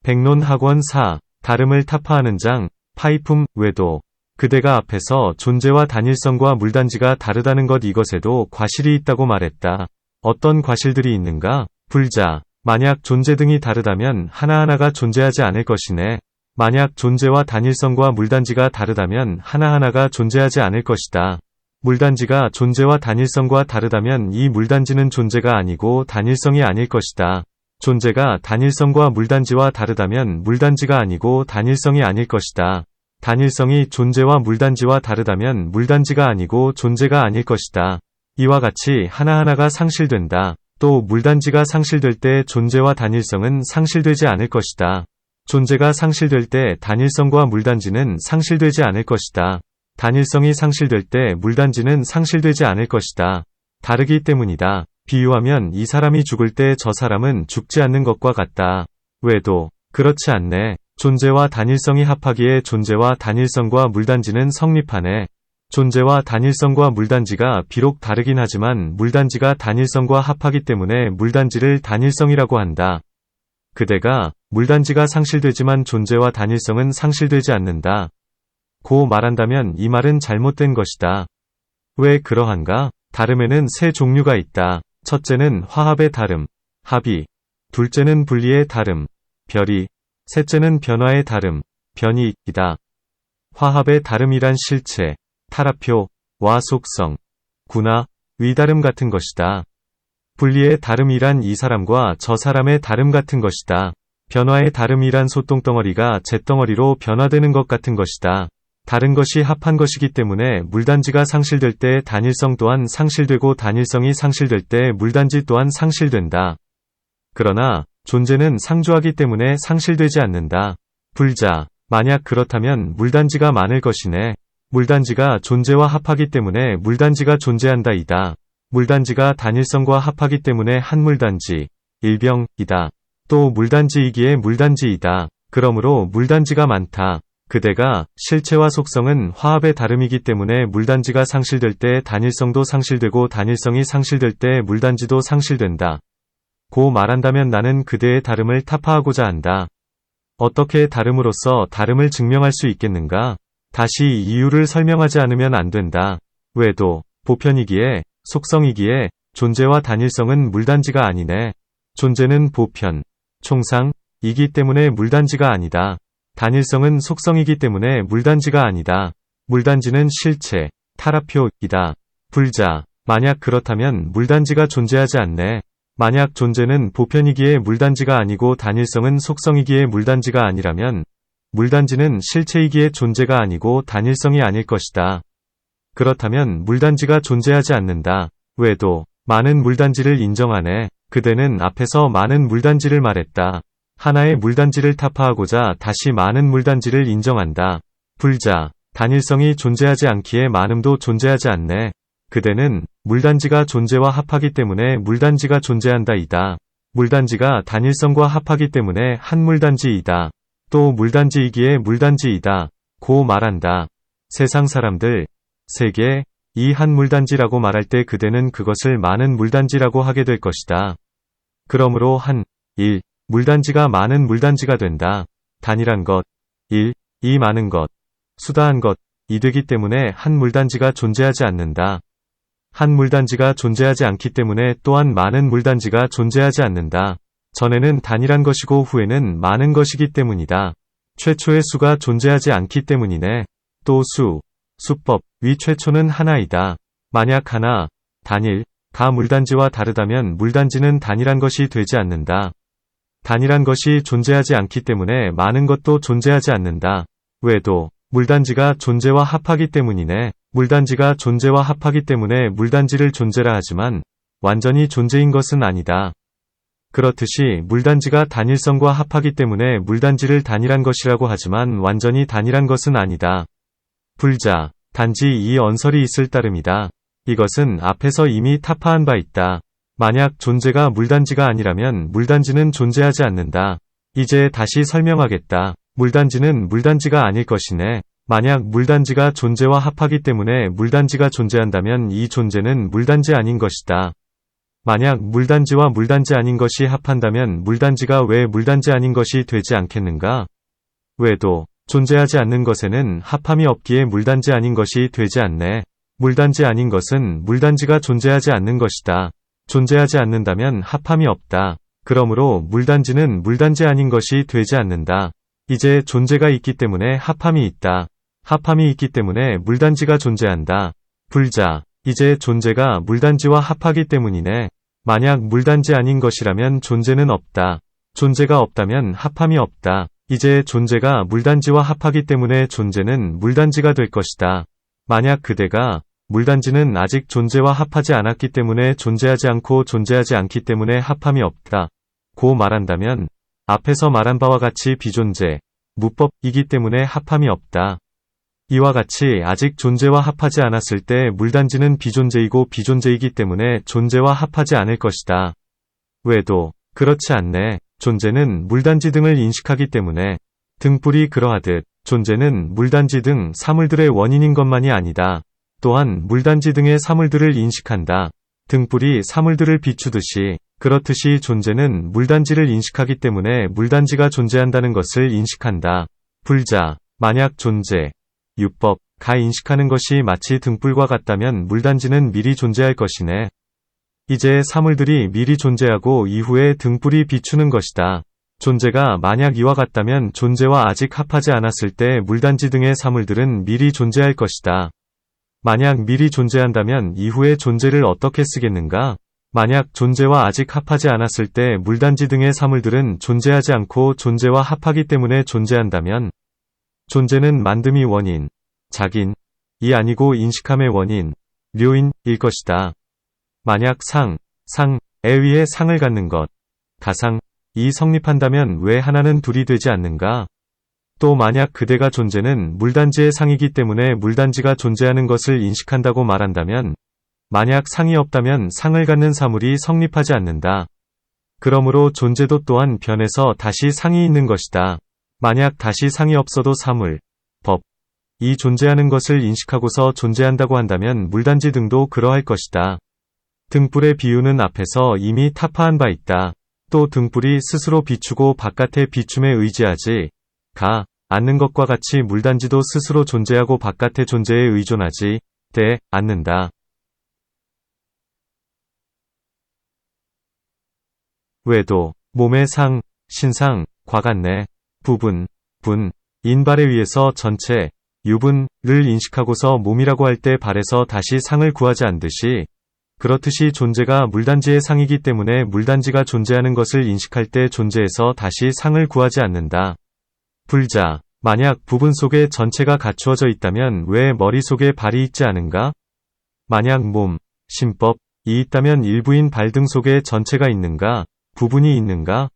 백론학원 4. 다름을 타파하는 장. 파이품 외도. 그대가 앞에서 존재와 단일성과 물단지가 다르다는 것 이것에도 과실이 있다고 말했다. 어떤 과실들이 있는가? 불자. 만약 존재 등이 다르다면 하나하나가 존재하지 않을 것이네. 만약 존재와 단일성과 물단지가 다르다면 하나하나가 존재하지 않을 것이다. 물단지가 존재와 단일성과 다르다면 이 물단지는 존재가 아니고 단일성이 아닐 것이다. 존재가 단일성과 물단지와 다르다면 물단지가 아니고 단일성이 아닐 것이다. 단일성이 존재와 물단지와 다르다면 물단지가 아니고 존재가 아닐 것이다. 이와 같이 하나하나가 상실된다. 또 물단지가 상실될 때 존재와 단일성은 상실되지 않을 것이다. 존재가 상실될 때 단일성과 물단지는 상실되지 않을 것이다. 단일성이 상실될 때 물단지는 상실되지 않을 것이다. 다르기 때문이다. 비유하면 이 사람이 죽을 때 저 사람은 죽지 않는 것과 같다. 왜도 그렇지 않네. 존재와 단일성이 합하기에 존재와 단일성과 물단지는 성립하네. 존재와 단일성과 물단지가 비록 다르긴 하지만 물단지가 단일성과 합하기 때문에 물단지를 단일성이라고 한다. 그대가 물단지가 상실되지만 존재와 단일성은 상실되지 않는다. 고 말한다면 이 말은 잘못된 것이다. 왜 그러한가? 다름에는 세 종류가 있다. 첫째는 화합의 다름, 합이. 둘째는 분리의 다름, 별이. 셋째는 변화의 다름, 변이이다. 화합의 다름이란 실체, 타라표와 속성, 구나, 위다름 같은 것이다. 분리의 다름이란 이 사람과 저 사람의 다름 같은 것이다. 변화의 다름이란 소똥덩어리가 잿덩어리로 변화되는 것 같은 것이다. 다른 것이 합한 것이기 때문에 물단지가 상실될 때 단일성 또한 상실되고 단일성이 상실될 때 물단지 또한 상실된다. 그러나 존재는 상주하기 때문에 상실되지 않는다. 불자. 만약 그렇다면 물단지가 많을 것이네. 물단지가 존재와 합하기 때문에 물단지가 존재한다이다. 물단지가 단일성과 합하기 때문에 한 물단지, 일병이다. 또 물단지이기에 물단지이다. 그러므로 물단지가 많다. 그대가 실체와 속성은 화합의 다름이기 때문에 물단지가 상실될 때 단일성도 상실되고 단일성이 상실될 때 물단지도 상실된다. 고 말한다면 나는 그대의 다름을 타파하고자 한다. 어떻게 다름으로써 다름을 증명할 수 있겠는가? 다시 이유를 설명하지 않으면 안 된다. 왜도 보편이기에 속성이기에 존재와 단일성은 물단지가 아니네. 존재는 보편, 총상이기 때문에 물단지가 아니다. 단일성은 속성이기 때문에 물단지가 아니다. 물단지는 실체, 타라표이다. 불자. 만약 그렇다면 물단지가 존재하지 않네. 만약 존재는 보편이기에 물단지가 아니고 단일성은 속성이기에 물단지가 아니라면 물단지는 실체이기에 존재가 아니고 단일성이 아닐 것이다. 그렇다면 물단지가 존재하지 않는다. 왜도 많은 물단지를 인정하네. 그대는 앞에서 많은 물단지를 말했다. 하나의 물단지를 타파하고자 다시 많은 물단지를 인정한다. 불자. 단일성이 존재하지 않기에 많음도 존재하지 않네. 그대는 물단지가 존재와 합하기 때문에 물단지가 존재한다이다. 물단지가 단일성과 합하기 때문에 한 물단지이다. 또 물단지이기에 물단지이다. 고 말한다. 세상 사람들, 세계, 이 한 물단지라고 말할 때 그대는 그것을 많은 물단지라고 하게 될 것이다. 그러므로 한, 일, 물단지가 많은 물단지가 된다. 단일한 것, 일, 이 많은 것, 수다한 것, 이 되기 때문에 한 물단지가 존재하지 않는다. 한 물단지가 존재하지 않기 때문에 또한 많은 물단지가 존재하지 않는다. 전에는 단일한 것이고 후에는 많은 것이기 때문이다. 최초의 수가 존재하지 않기 때문이네. 또 수, 수법, 위 최초는 하나이다. 만약 하나, 단일, 가 물단지와 다르다면 물단지는 단일한 것이 되지 않는다. 단일한 것이 존재하지 않기 때문에 많은 것도 존재하지 않는다. 왜도 물단지가 존재와 합하기 때문이네. 물단지가 존재와 합하기 때문에 물단지를 존재라 하지만 완전히 존재인 것은 아니다. 그렇듯이 물단지가 단일성과 합하기 때문에 물단지를 단일한 것이라고 하지만 완전히 단일한 것은 아니다. 불자. 단지 이 언설이 있을 따름이다. 이것은 앞에서 이미 타파한 바 있다. 만약 존재가 물단지가 아니라면 물단지는 존재하지 않는다. 이제 다시 설명하겠다. 물단지는 물단지가 아닐 것이네. 만약 물단지가 존재와 합하기 때문에 물단지가 존재한다면 이 존재는 물단지 아닌 것이다. 만약 물단지와 물단지 아닌 것이 합한다면 물단지가 왜 물단지 아닌 것이 되지 않겠는가? 왜도 존재하지 않는 것에는 합함이 없기에 물단지 아닌 것이 되지 않네. 물단지 아닌 것은 물단지가 존재하지 않는 것이다. 존재하지 않는다면 합함이 없다. 그러므로 물단지는 물단지 아닌 것이 되지 않는다. 이제 존재가 있기 때문에 합함이 있다. 합함이 있기 때문에 물단지가 존재한다. 불자. 이제 존재가 물단지와 합하기 때문이네. 만약 물단지 아닌 것이라면 존재는 없다. 존재가 없다면 합함이 없다. 이제 존재가 물단지와 합하기 때문에 존재는 물단지가 될 것이다. 만약 그대가 물단지는 아직 존재와 합하지 않았기 때문에 존재하지 않고 존재하지 않기 때문에 합함이 없다. 고 말한다면 앞에서 말한 바와 같이 비존재, 무법이기 때문에 합함이 없다. 이와 같이 아직 존재와 합하지 않았을 때 물단지는 비존재이고 비존재이기 때문에 존재와 합하지 않을 것이다. 왜도 그렇지 않네. 존재는 물단지 등을 인식하기 때문에 등불이 그러하듯 존재는 물단지 등 사물들의 원인인 것만이 아니다. 또한 물단지 등의 사물들을 인식한다. 등불이 사물들을 비추듯이 그렇듯이 존재는 물단지를 인식하기 때문에 물단지가 존재한다는 것을 인식한다. 불자. 만약 존재, 유법가 인식하는 것이 마치 등불과 같다면 물단지는 미리 존재할 것이네. 이제 사물들이 미리 존재하고 이후에 등불이 비추는 것이다. 존재가 만약 이와 같다면 존재와 아직 합하지 않았을 때 물단지 등의 사물들은 미리 존재할 것이다. 만약 미리 존재한다면 이후에 존재를 어떻게 쓰겠는가? 만약 존재와 아직 합하지 않았을 때 물단지 등의 사물들은 존재하지 않고 존재와 합하기 때문에 존재한다면 존재는 만듦이 원인, 작인, 이 아니고 인식함의 원인, 료인일 것이다. 만약 상에 위에 상을 갖는 것, 가상, 이 성립한다면 왜 하나는 둘이 되지 않는가? 또 만약 그대가 존재는 물단지의 상이기 때문에 물단지가 존재하는 것을 인식한다고 말한다면 만약 상이 없다면 상을 갖는 사물이 성립하지 않는다. 그러므로 존재도 또한 변해서 다시 상이 있는 것이다. 만약 다시 상이 없어도 사물, 이 존재하는 것을 인식하고서 존재한다고 한다면 물단지 등도 그러할 것이다. 등불의 비유는 앞에서 이미 타파한 바 있다. 또 등불이 스스로 비추고 바깥의 비춤에 의지하지 않는 것과 같이 물단지도 스스로 존재하고 바깥의 존재에 의존하지 않는다. 외도, 몸의 상, 신상, 과 같네. 부분, 인 발에 의해서 전체, 유분을 인식하고서 몸이라고 할 때 발에서 다시 상을 구하지 않듯이 그렇듯이 존재가 물단지의 상이기 때문에 물단지가 존재하는 것을 인식할 때 존재에서 다시 상을 구하지 않는다. 불자. 만약 부분 속에 전체가 갖추어져 있다면 왜 머리 속에 발이 있지 않은가? 만약 몸, 신법이 있다면 일부인 발 등 속에 전체가 있는가? 부분이 있는가?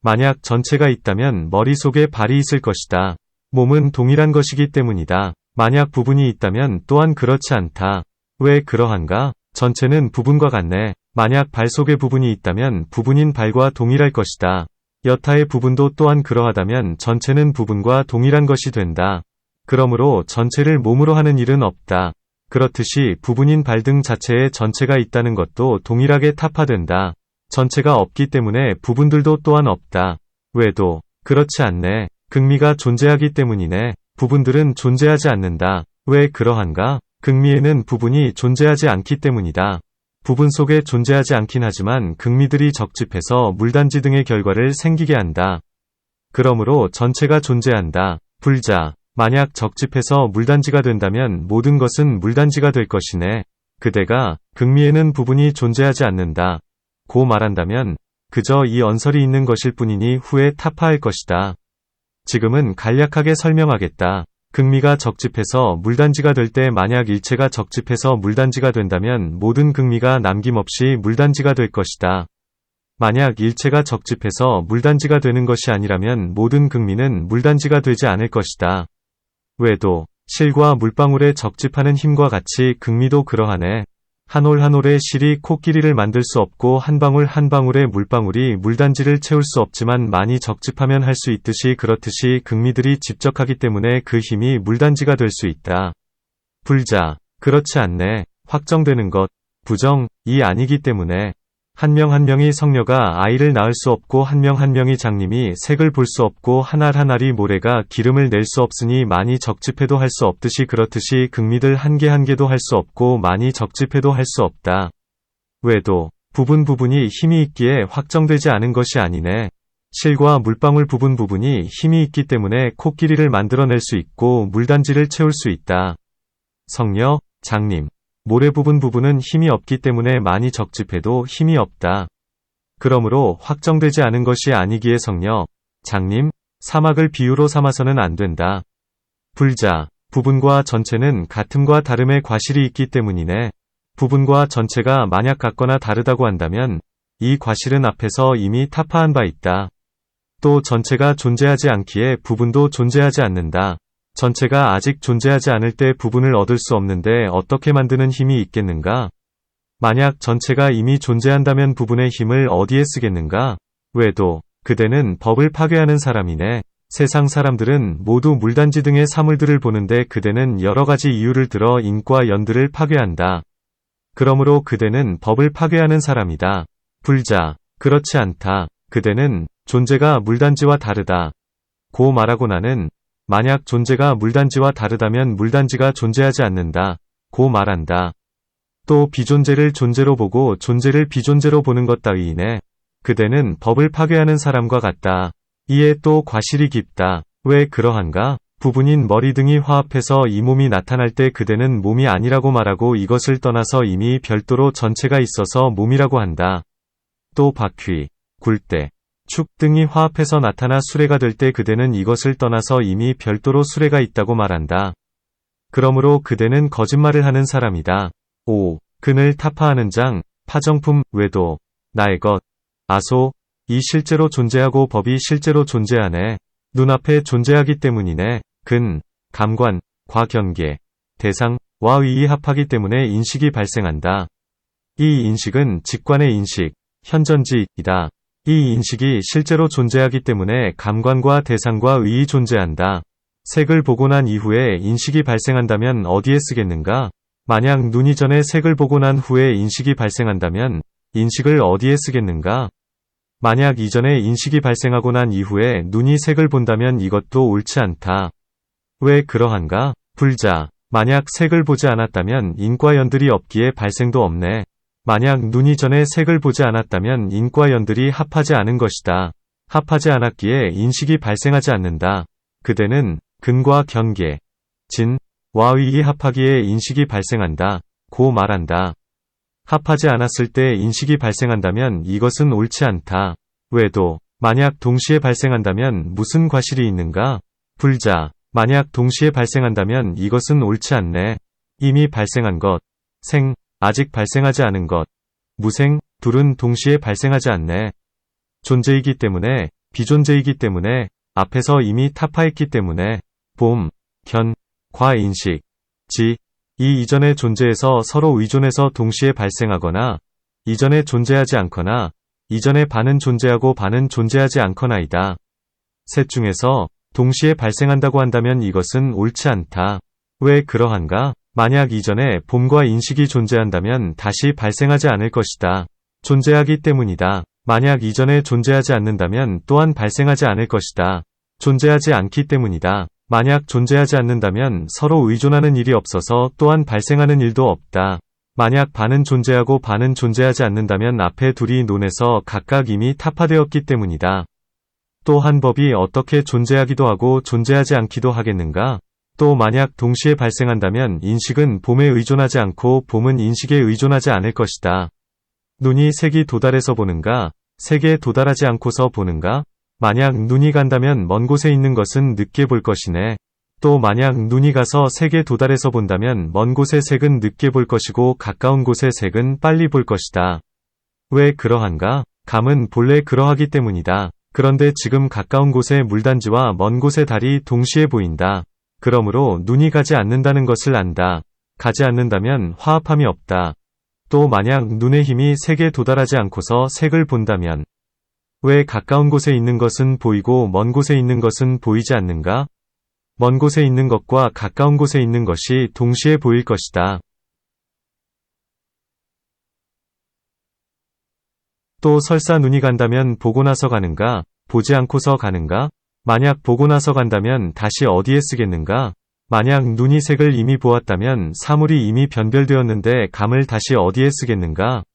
만약 전체가 있다면 머리 속에 발이 있을 것이다. 몸은 동일한 것이기 때문이다. 만약 부분이 있다면 또한 그렇지 않다. 왜 그러한가? 전체는 부분과 같네. 만약 발 속에 부분이 있다면 부분인 발과 동일할 것이다. 여타의 부분도 또한 그러하다면 전체는 부분과 동일한 것이 된다. 그러므로 전체를 몸으로 하는 일은 없다. 그렇듯이 부분인 발 등 자체에 전체가 있다는 것도 동일하게 타파된다. 전체가 없기 때문에 부분들도 또한 없다. 왜도 그렇지 않네. 극미가 존재하기 때문이네. 부분들은 존재하지 않는다. 왜 그러한가? 극미에는 부분이 존재하지 않기 때문이다. 부분 속에 존재하지 않긴 하지만 극미들이 적집해서 물단지 등의 결과를 생기게 한다. 그러므로 전체가 존재한다. 불자. 만약 적집해서 물단지가 된다면 모든 것은 물단지가 될 것이네. 그대가 극미에는 부분이 존재하지 않는다. 고 말한다면 그저 이 언설이 있는 것일 뿐이니 후에 타파할 것이다. 지금은 간략하게 설명하겠다. 극미가 적집해서 물단지가 될 때 만약 일체가 적집해서 물단지가 된다면 모든 극미가 남김없이 물단지가 될 것이다. 만약 일체가 적집해서 물단지가 되는 것이 아니라면 모든 극미는 물단지가 되지 않을 것이다. 외도, 실과 물방울에 적집하는 힘과 같이 극미도 그러하네. 한 올 한 올의 실이 코끼리를 만들 수 없고 한 방울 한 방울의 물방울이 물단지를 채울 수 없지만 많이 적집하면 할 수 있듯이 그렇듯이 극미들이 집적하기 때문에 그 힘이 물단지가 될 수 있다. 불자. 그렇지 않네. 확정되는 것, 부정이 아니기 때문에 한 명 한 명이 성녀가 아이를 낳을 수 없고 한 명 한 명이 장님이 색을 볼 수 없고 한 알 한 알이 모래가 기름을 낼 수 없으니 많이 적집해도 할 수 없듯이 그렇듯이 극미들 한 개 한 개도 할 수 없고 많이 적집해도 할 수 없다. 외도, 부분이 힘이 있기에 확정되지 않은 것이 아니네. 실과 물방울 부분이 힘이 있기 때문에 코끼리를 만들어낼 수 있고 물단지를 채울 수 있다. 성녀, 장님, 모래 부분은 힘이 없기 때문에 많이 적집해도 힘이 없다. 그러므로 확정되지 않은 것이 아니기에 성녀, 장님, 사막을 비유로 삼아서는 안 된다. 불자, 부분과 전체는 같음과 다름의 과실이 있기 때문이네. 부분과 전체가 만약 같거나 다르다고 한다면 이 과실은 앞에서 이미 타파한 바 있다. 또 전체가 존재하지 않기에 부분도 존재하지 않는다. 전체가 아직 존재하지 않을 때 부분을 얻을 수 없는데 어떻게 만드는 힘이 있겠는가? 만약 전체가 이미 존재한다면 부분의 힘을 어디에 쓰겠는가? 외도, 그대는 법을 파괴하는 사람이네. 세상 사람들은 모두 물단지 등의 사물들을 보는데 그대는 여러 가지 이유를 들어 인과 연들을 파괴한다. 그러므로 그대는 법을 파괴하는 사람이다. 불자, 그렇지 않다. 그대는 존재가 물단지와 다르다. 고 말하고 나는 만약 존재가 물단지와 다르다면 물단지가 존재하지 않는다. 고 말한다. 또 비존재를 존재로 보고 존재를 비존재로 보는 것 따위이네. 그대는 법을 파괴하는 사람과 같다. 이에 또 과실이 깊다. 왜 그러한가? 부분인 머리 등이 화합해서 이 몸이 나타날 때 그대는 몸이 아니라고 말하고 이것을 떠나서 이미 별도로 전체가 있어서 몸이라고 한다. 또 바퀴, 굴대, 축 등이 화합해서 나타나 수레가 될 때 그대는 이것을 떠나서 이미 별도로 수레가 있다고 말한다. 그러므로 그대는 거짓말을 하는 사람이다. 5. 근을 타파하는 장, 파정품, 외도, 나의 것, 아소, 이 실제로 존재하고 법이 실제로 존재하네. 눈앞에 존재하기 때문이네. 근, 감관, 과견계, 대상, 와 위이 합하기 때문에 인식이 발생한다. 이 인식은 직관의 인식, 현전지이다. 이 인식이 실제로 존재하기 때문에 감관과 대상과 위이 존재한다. 색을 보고 난 이후에 인식이 발생한다면 어디에 쓰겠는가? 만약 눈이 전에 색을 보고 난 후에 인식이 발생한다면 인식을 어디에 쓰겠는가? 만약 이전에 인식이 발생하고 난 이후에 눈이 색을 본다면 이것도 옳지 않다. 왜 그러한가? 불자, 만약 색을 보지 않았다면 인과 연들이 없기에 발생도 없네. 만약 눈이 전에 색을 보지 않았다면 인과 연들이 합하지 않은 것이다. 합하지 않았기에 인식이 발생하지 않는다. 그대는 근과 견계, 진, 와 위이 합하기에 인식이 발생한다. 고 말한다. 합하지 않았을 때 인식이 발생한다면 이것은 옳지 않다. 외도, 만약 동시에 발생한다면 무슨 과실이 있는가? 불자, 만약 동시에 발생한다면 이것은 옳지 않네. 이미 발생한 것, 생, 아직 발생하지 않은 것, 무생, 둘은 동시에 발생하지 않네. 존재이기 때문에, 비존재이기 때문에, 앞에서 이미 타파했기 때문에, 봄, 견, 과 인식, 지, 이 이전의 존재에서 서로 의존해서 동시에 발생하거나, 이전에 존재하지 않거나, 이전에 반은 존재하고 반은 존재하지 않거나이다. 셋 중에서 동시에 발생한다고 한다면 이것은 옳지 않다. 왜 그러한가? 만약 이전에 봄과 인식이 존재한다면 다시 발생하지 않을 것이다. 존재하기 때문이다. 만약 이전에 존재하지 않는다면 또한 발생하지 않을 것이다. 존재하지 않기 때문이다. 만약 존재하지 않는다면 서로 의존하는 일이 없어서 또한 발생하는 일도 없다. 만약 반은 존재하고 반은 존재하지 않는다면 앞에 둘이 논해서 각각 이미 타파되었기 때문이다. 또 한 법이 어떻게 존재하기도 하고 존재하지 않기도 하겠는가? 또 만약 동시에 발생한다면 인식은 봄에 의존하지 않고 봄은 인식에 의존하지 않을 것이다. 눈이 색이 도달해서 보는가? 색에 도달하지 않고서 보는가? 만약 눈이 간다면 먼 곳에 있는 것은 늦게 볼 것이네. 또 만약 눈이 가서 색에 도달해서 본다면 먼 곳의 색은 늦게 볼 것이고 가까운 곳의 색은 빨리 볼 것이다. 왜 그러한가? 감은 본래 그러하기 때문이다. 그런데 지금 가까운 곳의 물단지와 먼 곳의 달이 동시에 보인다. 그러므로 눈이 가지 않는다는 것을 안다. 가지 않는다면 화합함이 없다. 또 만약 눈의 힘이 색에 도달하지 않고서 색을 본다면 왜 가까운 곳에 있는 것은 보이고 먼 곳에 있는 것은 보이지 않는가? 먼 곳에 있는 것과 가까운 곳에 있는 것이 동시에 보일 것이다. 또 설사 눈이 간다면 보고 나서 가는가, 보지 않고서 가는가? 만약 보고 나서 간다면 다시 어디에 쓰겠는가? 만약 눈이 색을 이미 보았다면 사물이 이미 변별되었는데 감을 다시 어디에 쓰겠는가?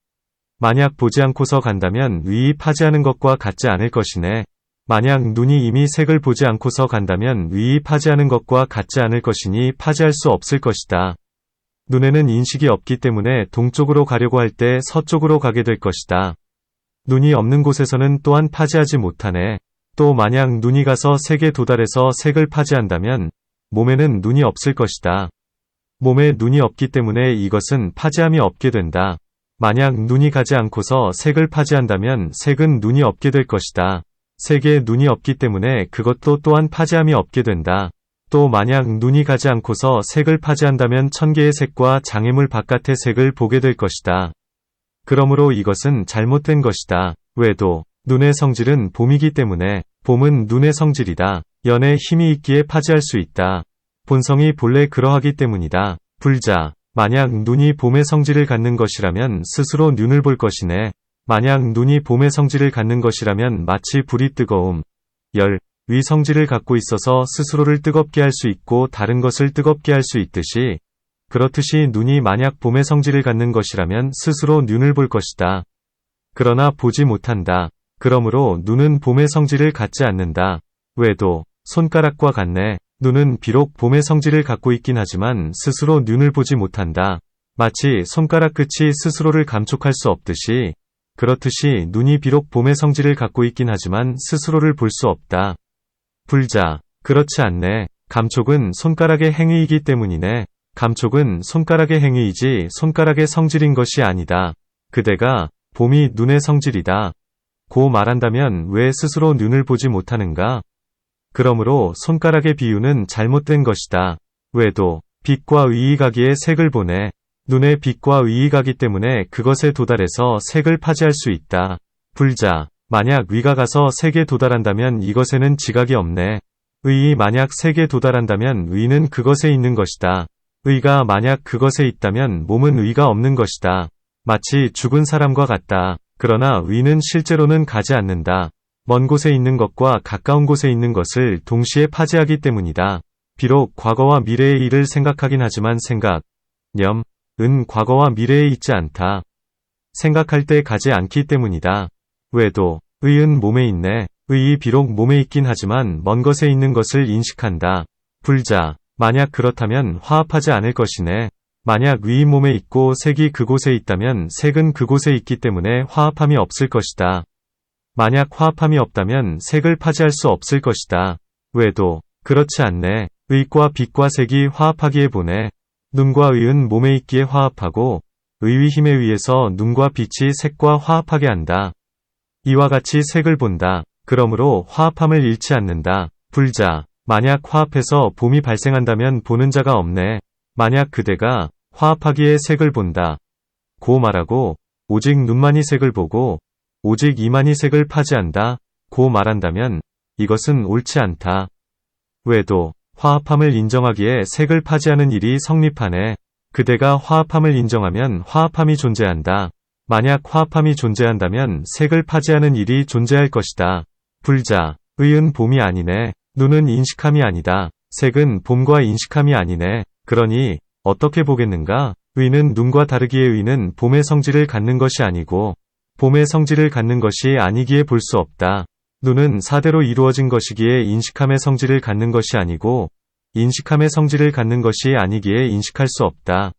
만약 보지 않고서 간다면 의의 파지하는 것과 같지 않을 것이네. 만약 눈이 이미 색을 보지 않고서 간다면 의의 파지하는 것과 같지 않을 것이니 파지할 수 없을 것이다. 눈에는 인식이 없기 때문에 동쪽으로 가려고 할 때 서쪽으로 가게 될 것이다. 눈이 없는 곳에서는 또한 파지하지 못하네. 또 만약 눈이 가서 색에 도달해서 색을 파지한다면 몸에는 눈이 없을 것이다. 몸에 눈이 없기 때문에 이것은 파지함이 없게 된다. 만약 눈이 가지 않고서 색을 파지한다면 색은 눈이 없게 될 것이다. 색에 눈이 없기 때문에 그것도 또한 파지함이 없게 된다. 또 만약 눈이 가지 않고서 색을 파지한다면 천개의 색과 장애물 바깥의 색을 보게 될 것이다. 그러므로 이것은 잘못된 것이다. 왜도 눈의 성질은 봄이기 때문에 봄은 눈의 성질이다. 연에 힘이 있기에 파지할 수 있다. 본성이 본래 그러하기 때문이다. 불자 만약 눈이 봄의 성질을 갖는 것이라면 스스로 눈을 볼 것이네. 만약 눈이 봄의 성질을 갖는 것이라면 마치 불이 뜨거움, 열, 위 성질을 갖고 있어서 스스로를 뜨겁게 할 수 있고 다른 것을 뜨겁게 할 수 있듯이 그렇듯이 눈이 만약 봄의 성질을 갖는 것이라면 스스로 눈을 볼 것이다. 그러나 보지 못한다. 그러므로 눈은 봄의 성질을 갖지 않는다. 왜도 손가락과 같네. 눈은 비록 봄의 성질을 갖고 있긴 하지만 스스로 눈을 보지 못한다. 마치 손가락 끝이 스스로를 감촉할 수 없듯이 그렇듯이 눈이 비록 봄의 성질을 갖고 있긴 하지만 스스로를 볼 수 없다. 불자 그렇지 않네. 감촉은 손가락의 행위이기 때문이네. 감촉은 손가락의 행위이지 손가락의 성질인 것이 아니다. 그대가 봄이 눈의 성질이다. 고 말한다면 왜 스스로 눈을 보지 못하는가? 그러므로 손가락의 비유는 잘못된 것이다. 왜도 빛과 의의 가기에 색을 보내. 눈에 빛과 의의 가기 때문에 그것에 도달해서 색을 파지할 수 있다. 불자 만약 위가 가서 색에 도달한다면 이것에는 지각이 없네. 의의 만약 색에 도달한다면 의는 그것에 있는 것이다. 의가 만약 그것에 있다면 몸은 의가 없는 것이다. 마치 죽은 사람과 같다. 그러나 의는 실제로는 가지 않는다. 먼 곳에 있는 것과 가까운 곳에 있는 것을 동시에 파지하기 때문이다. 비록 과거와 미래의 일을 생각하긴 하지만 생각, 념, 은 과거와 미래에 있지 않다. 생각할 때 가지 않기 때문이다. 왜도 의은 몸에 있네. 의이 비록 몸에 있긴 하지만 먼 것에 있는 것을 인식한다. 불자 만약 그렇다면 화합하지 않을 것이네. 만약 의이 몸에 있고 색이 그곳에 있다면 색은 그곳에 있기 때문에 화합함이 없을 것이다. 만약 화합함이 없다면 색을 파지할 수 없을 것이다. 왜도 그렇지 않네. 의과 빛과 색이 화합하기에 보내. 눈과 의은 몸에 있기에 화합하고 의의 힘에 의해서 눈과 빛이 색과 화합하게 한다. 이와 같이 색을 본다. 그러므로 화합함을 잃지 않는다. 불자 만약 화합해서 봄이 발생한다면 보는 자가 없네. 만약 그대가 화합하기에 색을 본다. 고 말하고 오직 눈만이 색을 보고 오직 이만이 색을 파지한다. 고 말한다면 이것은 옳지 않다. 왜도 화합함을 인정하기에 색을 파지하는 일이 성립하네. 그대가 화합함을 인정하면 화합함이 존재한다. 만약 화합함이 존재한다면 색을 파지하는 일이 존재할 것이다. 불자 의은 봄이 아니네. 눈은 인식함이 아니다. 색은 봄과 인식함이 아니네. 그러니 어떻게 보겠는가? 의는 눈과 다르기에 의는 봄의 성질을 갖는 것이 아니고 봄의 성질을 갖는 것이 아니기에 볼 수 없다. 눈은 사대로 이루어진 것이기에 인식함의 성질을 갖는 것이 아니고 인식함의 성질을 갖는 것이 아니기에 인식할 수 없다.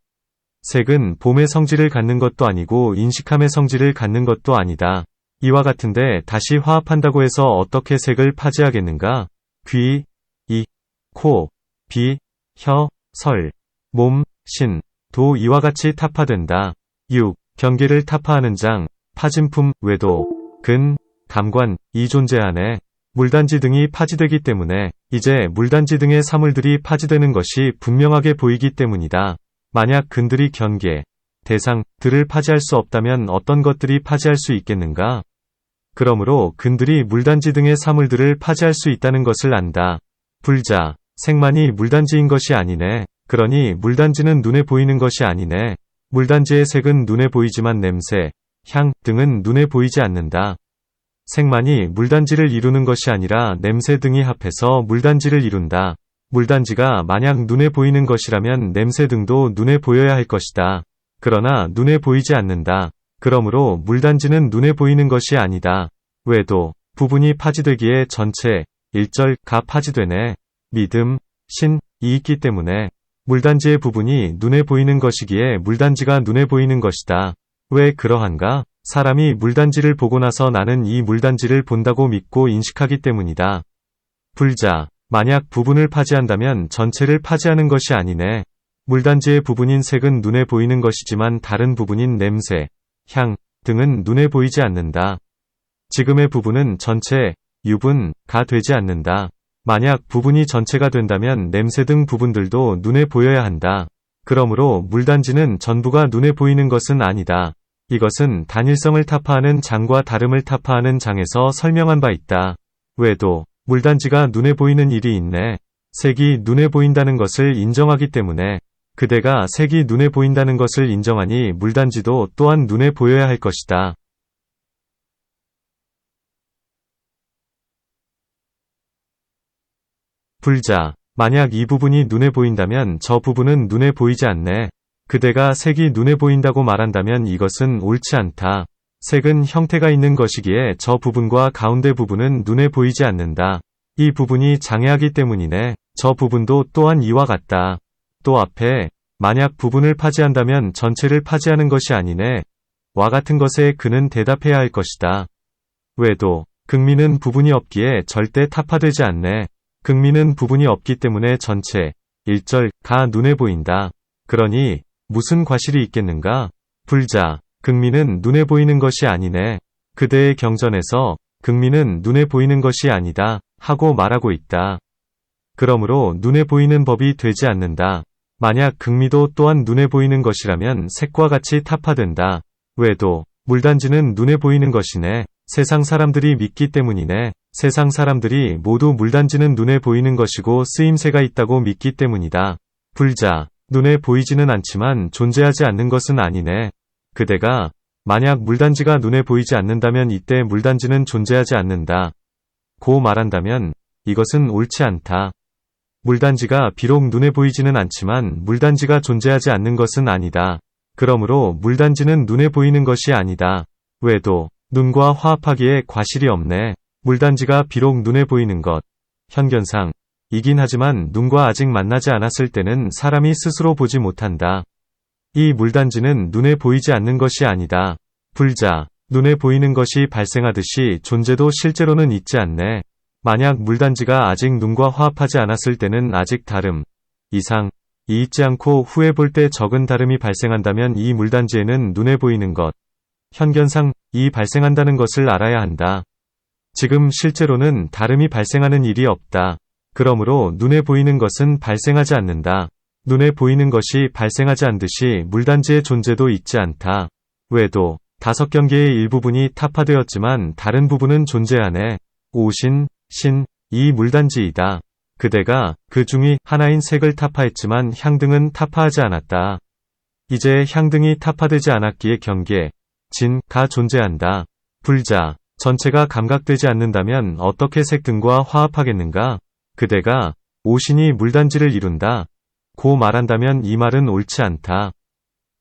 색은 봄의 성질을 갖는 것도 아니고 인식함의 성질을 갖는 것도 아니다. 이와 같은데 다시 화합한다고 해서 어떻게 색을 파지하겠는가? 귀, 이, 코, 비, 혀, 설, 몸, 신, 도 이와 같이 타파된다. 6. 경계를 타파하는 장, 파진품, 외도, 근, 감관, 이 존재하네. 물단지 등이 파지되기 때문에 이제 물단지 등의 사물들이 파지되는 것이 분명하게 보이기 때문이다. 만약 근들이 경계, 대상, 들을 파지할 수 없다면 어떤 것들이 파지할 수 있겠는가? 그러므로 근들이 물단지 등의 사물들을 파지할 수 있다는 것을 안다. 불자, 색만이 물단지인 것이 아니네. 그러니 물단지는 눈에 보이는 것이 아니네. 물단지의 색은 눈에 보이지만 냄새, 향 등은 눈에 보이지 않는다. 색만이 물단지를 이루는 것이 아니라 냄새 등이 합해서 물단지를 이룬다. 물단지가 만약 눈에 보이는 것이라면 냄새 등도 눈에 보여야 할 것이다. 그러나 눈에 보이지 않는다. 그러므로 물단지는 눈에 보이는 것이 아니다. 외도, 부분이 파지되기에 전체, 일절가 파지되네. 믿음, 신, 이 있기 때문에 물단지의 부분이 눈에 보이는 것이기에 물단지가 눈에 보이는 것이다. 왜 그러한가? 사람이 물단지를 보고 나서 나는 이 물단지를 본다고 믿고 인식하기 때문이다. 불자, 만약 부분을 파지한다면 전체를 파지하는 것이 아니네. 물단지의 부분인 색은 눈에 보이는 것이지만 다른 부분인 냄새, 향 등은 눈에 보이지 않는다. 지금의 부분은 전체, 유분가 되지 않는다. 만약 부분이 전체가 된다면 냄새 등 부분들도 눈에 보여야 한다. 그러므로 물단지는 전부가 눈에 보이는 것은 아니다. 이것은 단일성을 타파하는 장과 다름을 타파하는 장에서 설명한 바 있다. 외도, 물단지가 눈에 보이는 일이 있네. 색이 눈에 보인다는 것을 인정하기 때문에 그대가 색이 눈에 보인다는 것을 인정하니 물단지도 또한 눈에 보여야 할 것이다. 불자, 만약 이 부분이 눈에 보인다면 저 부분은 눈에 보이지 않네. 그대가 색이 눈에 보인다고 말한다면 이것은 옳지 않다. 색은 형태가 있는 것이기에 저 부분과 가운데 부분은 눈에 보이지 않는다. 이 부분이 장애하기 때문이네. 저 부분도 또한 이와 같다. 또 앞에, 만약 부분을 파지한다면 전체를 파지하는 것이 아니네. 와 같은 것에 그는 대답해야 할 것이다. 외도, 극미는 부분이 없기에 절대 타파되지 않네. 극미는 부분이 없기 때문에 전체, 일절가 눈에 보인다. 그러니 무슨 과실이 있겠는가? 불자, 극미는 눈에 보이는 것이 아니네. 그대의 경전에서 극미는 눈에 보이는 것이 아니다 하고 말하고 있다. 그러므로 눈에 보이는 법이 되지 않는다. 만약 극미도 또한 눈에 보이는 것이라면 색과 같이 타파된다. 외도, 물단지는 눈에 보이는 것이네. 세상 사람들이 믿기 때문이네. 세상 사람들이 모두 물단지는 눈에 보이는 것이고 쓰임새가 있다고 믿기 때문이다. 불자, 눈에 보이지는 않지만 존재하지 않는 것은 아니네. 그대가 만약 물단지가 눈에 보이지 않는다면 이때 물단지는 존재하지 않는다. 고 말한다면 이것은 옳지 않다. 물단지가 비록 눈에 보이지는 않지만 물단지가 존재하지 않는 것은 아니다. 그러므로 물단지는 눈에 보이는 것이 아니다. 외도, 눈과 화합하기에 과실이 없네. 물단지가 비록 눈에 보이는 것, 현견상, 이긴 하지만 눈과 아직 만나지 않았을 때는 사람이 스스로 보지 못한다. 이 물단지는 눈에 보이지 않는 것이 아니다. 불자, 눈에 보이는 것이 발생하듯이 존재도 실제로는 있지 않네. 만약 물단지가 아직 눈과 화합하지 않았을 때는 아직 다름, 이상, 이 있지 않고 후에 볼 때 적은 다름이 발생한다면 이 물단지에는 눈에 보이는 것, 현견상, 이 발생한다는 것을 알아야 한다. 지금 실제로는 다름이 발생하는 일이 없다. 그러므로 눈에 보이는 것은 발생하지 않는다. 눈에 보이는 것이 발생하지 않듯이 물단지의 존재도 있지 않다. 외도, 5경계의 일부분이 타파되었지만 다른 부분은 존재하네. 오신, 신, 이 물단지이다. 그대가 그 중의 하나인 색을 타파했지만 향등은 타파하지 않았다. 이제 향등이 타파되지 않았기에 경계, 진가 존재한다. 불자, 전체가 감각되지 않는다면 어떻게 색등과 화합하겠는가? 그대가 오신이 물단지를 이룬다. 고 말한다면 이 말은 옳지 않다.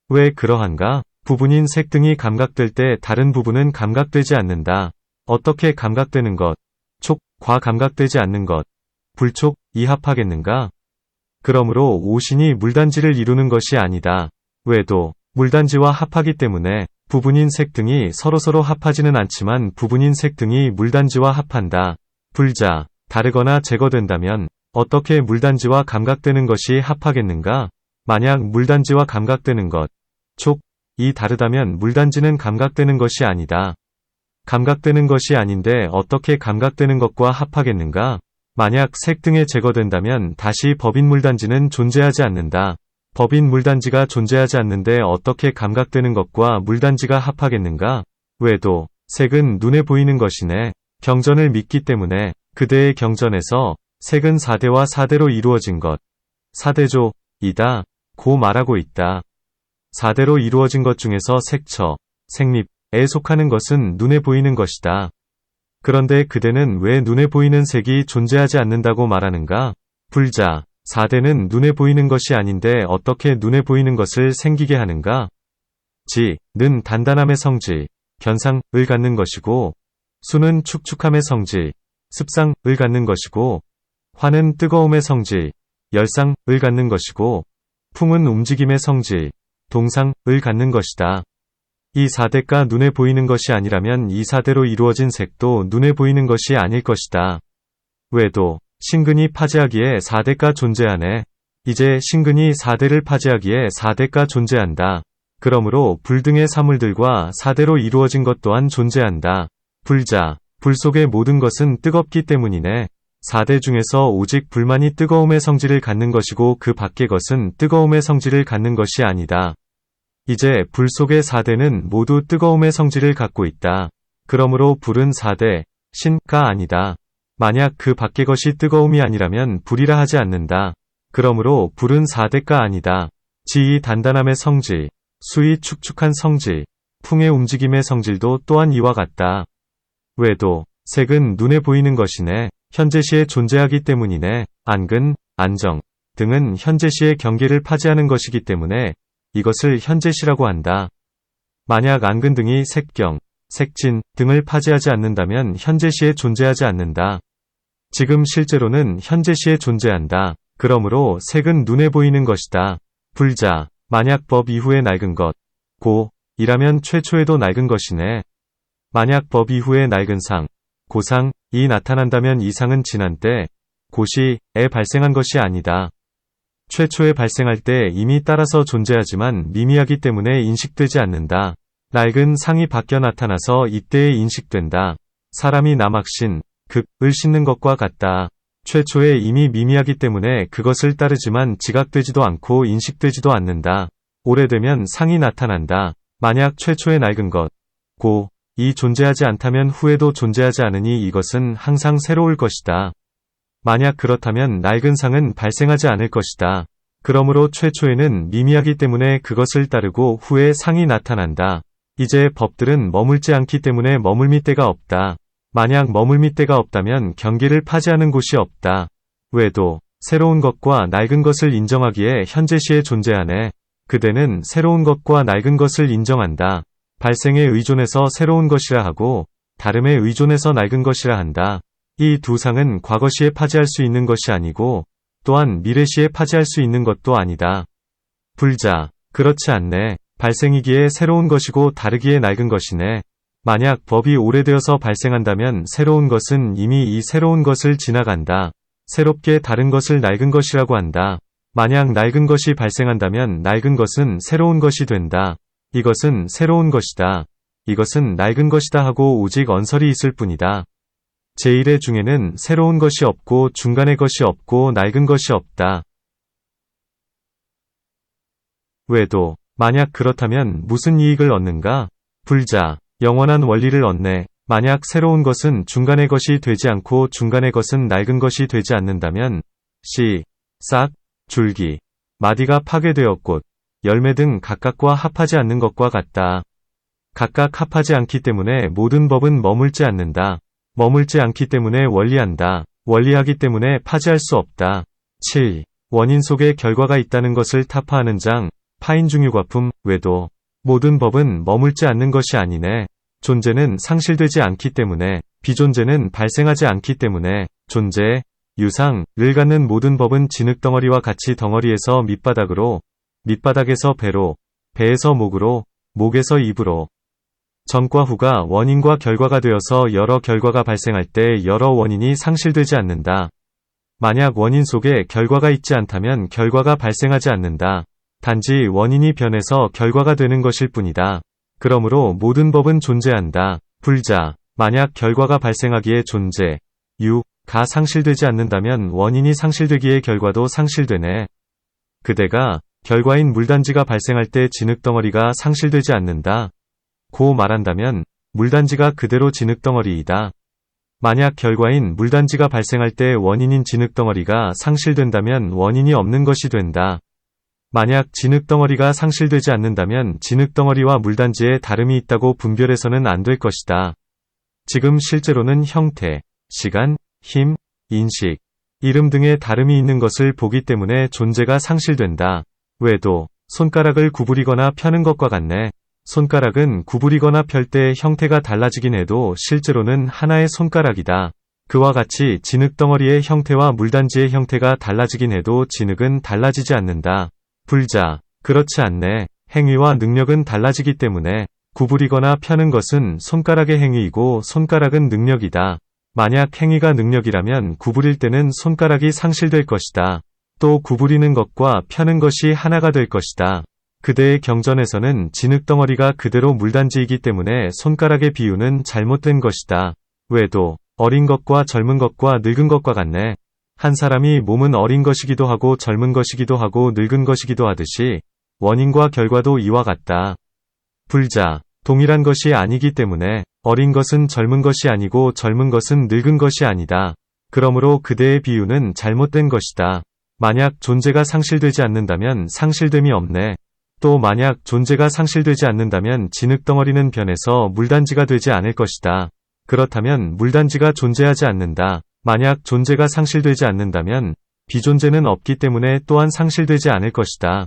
왜 그러한가? 부분인 색등이 감각될 때 다른 부분은 감각되지 않는다. 어떻게 감각되는 것? 촉과 감각되지 않는 것. 불촉, 이 합하겠는가? 그러므로 오신이 물단지를 이루는 것이 아니다. 외도, 물단지와 합하기 때문에 부분인 색등이 서로서로 합하지는 않지만 부분인 색등이 물단지와 합한다. 불자, 다르거나 제거된다면 어떻게 물단지와 감각되는 것이 합하겠는가? 만약 물단지와 감각되는 것, 촉이 다르다면 물단지는 감각되는 것이 아니다. 감각되는 것이 아닌데 어떻게 감각되는 것과 합하겠는가? 만약 색등에 제거된다면 다시 법인 물단지는 존재하지 않는다. 법인 물단지가 존재하지 않는데 어떻게 감각되는 것과 물단지가 합하겠는가? 외도, 색은 눈에 보이는 것이네. 경전을 믿기 때문에 그대의 경전에서 색은 4대와 4대로 이루어진 것, 4대조, 이다, 고 말하고 있다. 4대로 이루어진 것 중에서 색처, 색립, 속하는 것은 눈에 보이는 것이다. 그런데 그대는 왜 눈에 보이는 색이 존재하지 않는다고 말하는가? 불자, 4대는 눈에 보이는 것이 아닌데 어떻게 눈에 보이는 것을 생기게 하는가? 지, 는 단단함의 성질, 견상을 갖는 것이고, 수는 축축함의 성질, 습상을 갖는 것이고, 화는 뜨거움의 성질, 열상을 갖는 것이고, 풍은 움직임의 성질, 동상을 갖는 것이다. 이 4대가 눈에 보이는 것이 아니라면 이 4대로 이루어진 색도 눈에 보이는 것이 아닐 것이다. 외도, 신근이 파지하기에 4대가 존재하네. 이제 신근이 4대를 파지하기에 4대가 존재한다. 그러므로 불 등의 사물들과 4대로 이루어진 것 또한 존재한다. 불자, 불 속의 모든 것은 뜨겁기 때문이네. 4대 중에서 오직 불만이 뜨거움의 성질을 갖는 것이고 그 밖의 것은 뜨거움의 성질을 갖는 것이 아니다. 이제 불 속의 4대는 모두 뜨거움의 성질을 갖고 있다. 그러므로 불은 4대, 신가 아니다. 만약 그 밖의 것이 뜨거움이 아니라면 불이라 하지 않는다. 그러므로 불은 4대가 아니다. 지이 단단함의 성질, 수이 축축한 성질, 풍의 움직임의 성질도 또한 이와 같다. 외도, 색은 눈에 보이는 것이네. 현재시에 존재하기 때문이네. 안근, 안정 등은 현재시의 경계를 파지하는 것이기 때문에 이것을 현재시라고 한다. 만약 안근 등이 색경, 색진 등을 파지하지 않는다면 현재시에 존재하지 않는다. 지금 실제로는 현재시에 존재한다. 그러므로 색은 눈에 보이는 것이다. 불자, 만약 법 이후에 낡은 것, 고, 이라면 최초에도 낡은 것이네. 만약 법 이후에 낡은 상, 고상이 나타난다면 이 상은 지난 때, 고시에 발생한 것이 아니다. 최초에 발생할 때 이미 따라서 존재하지만 미미하기 때문에 인식되지 않는다. 낡은 상이 바뀌어 나타나서 이때에 인식된다. 사람이 남학신, 극을 신는 것과 같다. 최초에 이미 미미하기 때문에 그것을 따르지만 지각되지도 않고 인식되지도 않는다. 오래되면 상이 나타난다. 만약 최초에 낡은 것, 고, 이 존재하지 않다면 후에도 존재하지 않으니 이것은 항상 새로울 것이다. 만약 그렇다면 낡은 상은 발생하지 않을 것이다. 그러므로 최초에는 미미하기 때문에 그것을 따르고 후에 상이 나타난다. 이제 법들은 머물지 않기 때문에 머물미 때가 없다. 만약 머물미 때가 없다면 경계를 파지하는 곳이 없다. 외도, 새로운 것과 낡은 것을 인정하기에 현재시에 존재하네. 그대는 새로운 것과 낡은 것을 인정한다. 발생에 의존해서 새로운 것이라 하고 다름에 의존해서 낡은 것이라 한다. 이 두 상은 과거시에 파지할 수 있는 것이 아니고 또한 미래시에 파지할 수 있는 것도 아니다. 불자, 그렇지 않네. 발생이기에 새로운 것이고 다르기에 낡은 것이네. 만약 법이 오래되어서 발생한다면 새로운 것은 이미 이 새로운 것을 지나간다. 새롭게 다른 것을 낡은 것이라고 한다. 만약 낡은 것이 발생한다면 낡은 것은 새로운 것이 된다. 이것은 새로운 것이다. 이것은 낡은 것이다 하고 오직 언설이 있을 뿐이다. 제1의 중에는 새로운 것이 없고 중간의 것이 없고 낡은 것이 없다. 외도, 만약 그렇다면 무슨 이익을 얻는가? 불자, 영원한 원리를 얻네. 만약 새로운 것은 중간의 것이 되지 않고 중간의 것은 낡은 것이 되지 않는다면 씨, 싹, 줄기, 마디가 파괴되어 꽃, 열매 등 각각과 합하지 않는 것과 같다. 각각 합하지 않기 때문에 모든 법은 머물지 않는다. 머물지 않기 때문에 원리한다. 원리하기 때문에 파지할 수 없다. 7. 원인 속에 결과가 있다는 것을 타파하는 장, 파인중유과품, 외도. 모든 법은 머물지 않는 것이 아니네. 존재는 상실되지 않기 때문에, 비존재는 발생하지 않기 때문에, 존재, 유상을 갖는 모든 법은 진흙덩어리와 같이 덩어리에서 밑바닥으로, 밑바닥에서 배로, 배에서 목으로, 목에서 입으로. 전과 후가 원인과 결과가 되어서 여러 결과가 발생할 때 여러 원인이 상실되지 않는다. 만약 원인 속에 결과가 있지 않다면 결과가 발생하지 않는다. 단지 원인이 변해서 결과가 되는 것일 뿐이다. 그러므로 모든 법은 존재한다. 불자, 만약 결과가 발생하기에 존재, 가 상실되지 않는다면 원인이 상실되기에 결과도 상실되네. 그대가 결과인 물단지가 발생할 때 진흙덩어리가 상실되지 않는다. 고 말한다면 물단지가 그대로 진흙덩어리이다. 만약 결과인 물단지가 발생할 때 원인인 진흙덩어리가 상실된다면 원인이 없는 것이 된다. 만약 진흙덩어리가 상실되지 않는다면 진흙덩어리와 물단지에 다름이 있다고 분별해서는 안 될 것이다. 지금 실제로는 형태, 시간, 힘, 인식, 이름 등의 다름이 있는 것을 보기 때문에 존재가 상실된다. 외도, 손가락을 구부리거나 펴는 것과 같네. 손가락은 구부리거나 펼 때 형태가 달라지긴 해도 실제로는 하나의 손가락이다. 그와 같이 진흙덩어리의 형태와 물단지의 형태가 달라지긴 해도 진흙은 달라지지 않는다. 불자, 그렇지 않네. 행위와 능력은 달라지기 때문에 구부리거나 펴는 것은 손가락의 행위이고 손가락은 능력이다. 만약 행위가 능력이라면 구부릴 때는 손가락이 상실될 것이다. 또 구부리는 것과 펴는 것이 하나가 될 것이다. 그대의 경전에서는 진흙덩어리가 그대로 물단지이기 때문에 손가락의 비유는 잘못된 것이다. 외도, 어린 것과 젊은 것과 늙은 것과 같네. 한 사람이 몸은 어린 것이기도 하고 젊은 것이기도 하고 늙은 것이기도 하듯이 원인과 결과도 이와 같다. 불자, 동일한 것이 아니기 때문에 어린 것은 젊은 것이 아니고 젊은 것은 늙은 것이 아니다. 그러므로 그대의 비유는 잘못된 것이다. 만약 존재가 상실되지 않는다면 상실됨이 없네. 또 만약 존재가 상실되지 않는다면 진흙덩어리는 변해서 물단지가 되지 않을 것이다. 그렇다면 물단지가 존재하지 않는다. 만약 존재가 상실되지 않는다면 비존재는 없기 때문에 또한 상실되지 않을 것이다.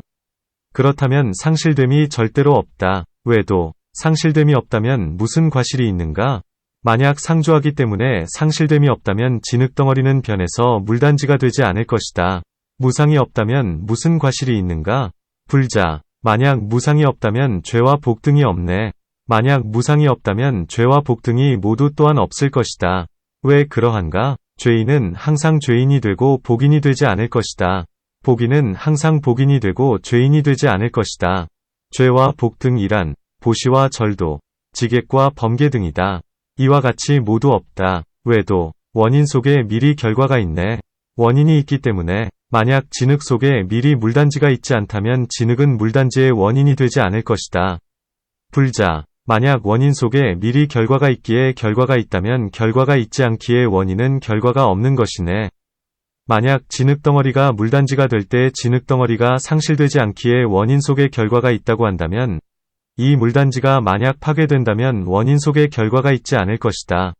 그렇다면 상실됨이 절대로 없다. 외도, 상실됨이 없다면 무슨 과실이 있는가? 만약 상주하기 때문에 상실됨이 없다면 진흙덩어리는 변해서 물단지가 되지 않을 것이다. 무상이 없다면 무슨 과실이 있는가? 불자, 만약 무상이 없다면 죄와 복 등이 없네. 만약 무상이 없다면 죄와 복 등이 모두 또한 없을 것이다. 왜 그러한가? 죄인은 항상 죄인이 되고 복인이 되지 않을 것이다. 복인은 항상 복인이 되고 죄인이 되지 않을 것이다. 죄와 복 등이란 보시와 절도, 지객과 범계 등이다. 이와 같이 모두 없다. 외도, 원인 속에 미리 결과가 있네. 원인이 있기 때문에 만약 진흙 속에 미리 물단지가 있지 않다면 진흙은 물단지의 원인이 되지 않을 것이다. 불자, 만약 원인 속에 미리 결과가 있기에 결과가 있다면 결과가 있지 않기에 원인은 결과가 없는 것이네. 만약 진흙덩어리가 물단지가 될 때 진흙덩어리가 상실되지 않기에 원인 속에 결과가 있다고 한다면 이 물단지가 만약 파괴된다면 원인 속에 결과가 있지 않을 것이다.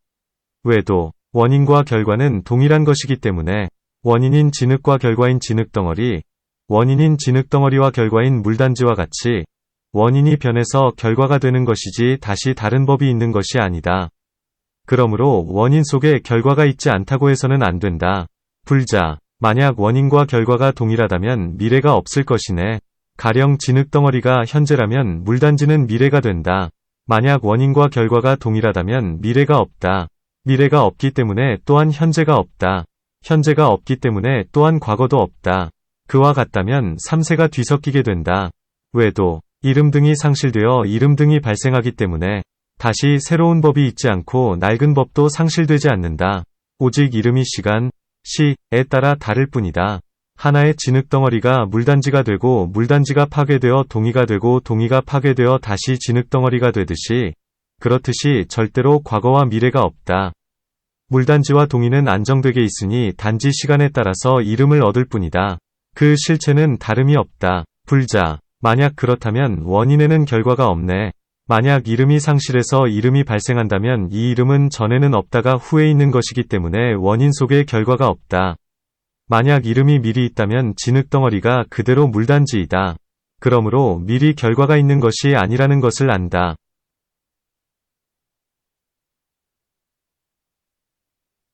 외도, 원인과 결과는 동일한 것이기 때문에 원인인 진흙과 결과인 진흙덩어리, 원인인 진흙덩어리와 결과인 물단지와 같이 원인이 변해서 결과가 되는 것이지 다시 다른 법이 있는 것이 아니다. 그러므로 원인 속에 결과가 있지 않다고 해서는 안 된다. 불자, 만약 원인과 결과가 동일하다면 미래가 없을 것이네. 가령 진흙덩어리가 현재라면 물단지는 미래가 된다. 만약 원인과 결과가 동일하다면 미래가 없다. 미래가 없기 때문에 또한 현재가 없다. 현재가 없기 때문에 또한 과거도 없다. 그와 같다면 3세가 뒤섞이게 된다. 외도, 이름 등이 상실되어 이름 등이 발생하기 때문에 다시 새로운 법이 있지 않고 낡은 법도 상실되지 않는다. 오직 이름이 시간, 시에 따라 다를 뿐이다. 하나의 진흙덩어리가 물단지가 되고 물단지가 파괴되어 동이가 되고 동이가 파괴되어 다시 진흙덩어리가 되듯이 그렇듯이 절대로 과거와 미래가 없다. 물단지와 동이는 안정되게 있으니 단지 시간에 따라서 이름을 얻을 뿐이다. 그 실체는 다름이 없다. 불자, 만약 그렇다면 원인에는 결과가 없네. 만약 이름이 상실해서 이름이 발생한다면 이 이름은 전에는 없다가 후에 있는 것이기 때문에 원인 속에 결과가 없다. 만약 이름이 미리 있다면 진흙덩어리가 그대로 물단지이다. 그러므로 미리 결과가 있는 것이 아니라는 것을 안다.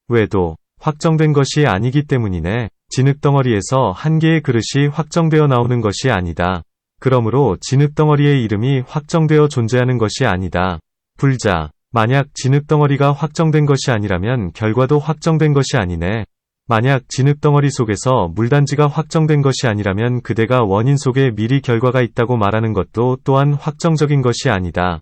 외도, 확정된 것이 아니기 때문이네. 진흙덩어리에서 한 개의 그릇이 확정되어 나오는 것이 아니다. 그러므로 진흙덩어리의 이름이 확정되어 존재하는 것이 아니다. 불자, 만약 진흙덩어리가 확정된 것이 아니라면 결과도 확정된 것이 아니네. 만약 진흙덩어리 속에서 물단지가 확정된 것이 아니라면 그대가 원인 속에 미리 결과가 있다고 말하는 것도 또한 확정적인 것이 아니다.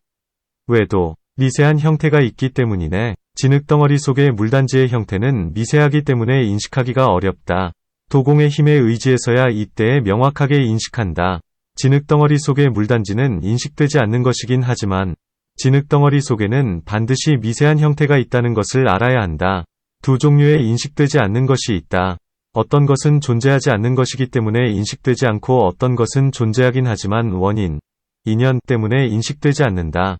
외도, 미세한 형태가 있기 때문이네. 진흙덩어리 속의 물단지의 형태는 미세하기 때문에 인식하기가 어렵다. 도공의 힘에 의지해서야 이때에 명확하게 인식한다. 진흙덩어리 속의 물단지는 인식되지 않는 것이긴 하지만 진흙덩어리 속에는 반드시 미세한 형태가 있다는 것을 알아야 한다. 두 종류의 인식되지 않는 것이 있다. 어떤 것은 존재하지 않는 것이기 때문에 인식되지 않고 어떤 것은 존재하긴 하지만 원인, 인연 때문에 인식되지 않는다.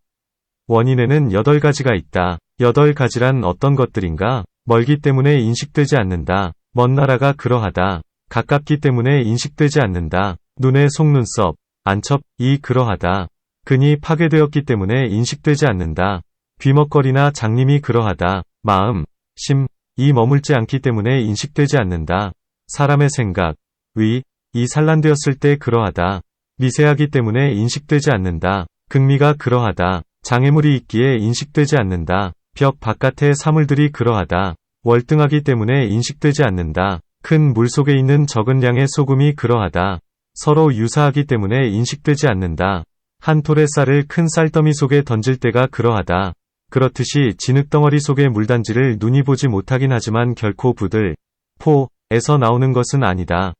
원인에는 8가지가 있다. 8가지란 어떤 것들인가? 멀기 때문에 인식되지 않는다. 먼 나라가 그러하다. 가깝기 때문에 인식되지 않는다. 눈의 속눈썹, 안첩이 그러하다. 근이 파괴되었기 때문에 인식되지 않는다. 귀먹거리나 장님이 그러하다. 마음, 심이 머물지 않기 때문에 인식되지 않는다. 사람의 생각, 이 산란되었을 때 그러하다. 미세하기 때문에 인식되지 않는다. 극미가 그러하다. 장애물이 있기에 인식되지 않는다. 벽 바깥의 사물들이 그러하다. 월등하기 때문에 인식되지 않는다. 큰 물속에 있는 적은 양의 소금이 그러하다. 서로 유사하기 때문에 인식되지 않는다. 한 톨의 쌀을 큰 쌀더미 속에 던질 때가 그러하다. 그렇듯이 진흙덩어리 속의 물단지를 눈이 보지 못하긴 하지만 결코 부들, 포에서 나오는 것은 아니다.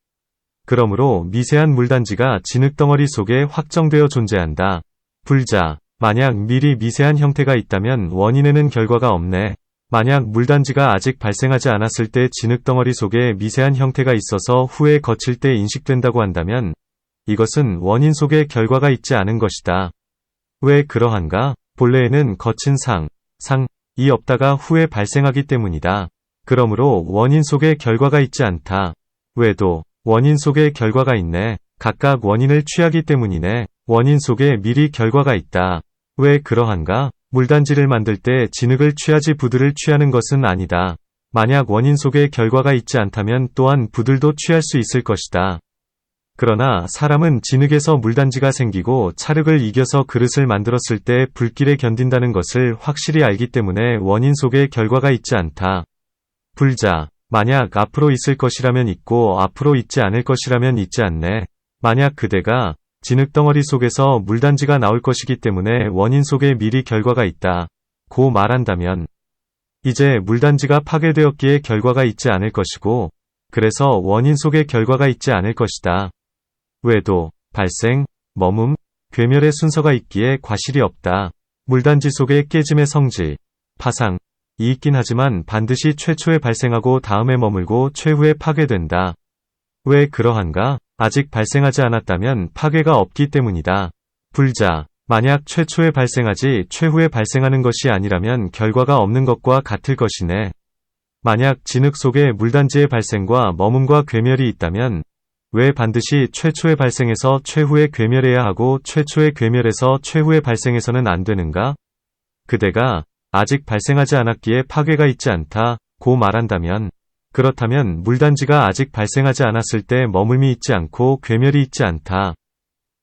그러므로 미세한 물단지가 진흙덩어리 속에 확정되어 존재한다. 불자, 만약 미리 미세한 형태가 있다면 원인에는 결과가 없네. 만약 물단지가 아직 발생하지 않았을 때 진흙덩어리 속에 미세한 형태가 있어서 후에 거칠 때 인식된다고 한다면 이것은 원인 속에 결과가 있지 않은 것이다. 왜 그러한가? 본래에는 거친 상이 없다가 후에 발생하기 때문이다. 그러므로 원인 속에 결과가 있지 않다. 왜도 원인 속에 결과가 있네. 각각 원인을 취하기 때문이네. 원인 속에 미리 결과가 있다. 왜 그러한가? 물단지를 만들 때 진흙을 취하지 부들을 취하는 것은 아니다. 만약 원인 속에 결과가 있지 않다면 또한 부들도 취할 수 있을 것이다. 그러나 사람은 진흙에서 물단지가 생기고 찰흙을 이겨서 그릇을 만들었을 때 불길에 견딘다는 것을 확실히 알기 때문에 원인 속에 결과가 있지 않다. 불자, 만약 앞으로 있을 것이라면 있고 앞으로 있지 않을 것이라면 있지 않네. 만약 그대가 진흙덩어리 속에서 물단지가 나올 것이기 때문에 원인 속에 미리 결과가 있다. 고 말한다면 이제 물단지가 파괴되었기에 결과가 있지 않을 것이고 그래서 원인 속에 결과가 있지 않을 것이다. 왜도, 발생, 머문, 괴멸의 순서가 있기에 과실이 없다. 물단지 속에 깨짐의 성질, 파상이 있긴 하지만 반드시 최초에 발생하고 다음에 머물고 최후에 파괴된다. 왜 그러한가? 아직 발생하지 않았다면 파괴가 없기 때문이다. 불자, 만약 최초에 발생하지 최후에 발생하는 것이 아니라면 결과가 없는 것과 같을 것이네. 만약 진흙 속에 물단지의 발생과 머문과 괴멸이 있다면 왜 반드시 최초에 발생해서 최후에 괴멸해야 하고 최초에 괴멸해서 최후에 발생해서는 안 되는가? 그대가 아직 발생하지 않았기에 파괴가 있지 않다 고 말한다면 그렇다면 물단지가 아직 발생하지 않았을 때 머물미 있지 않고 괴멸이 있지 않다.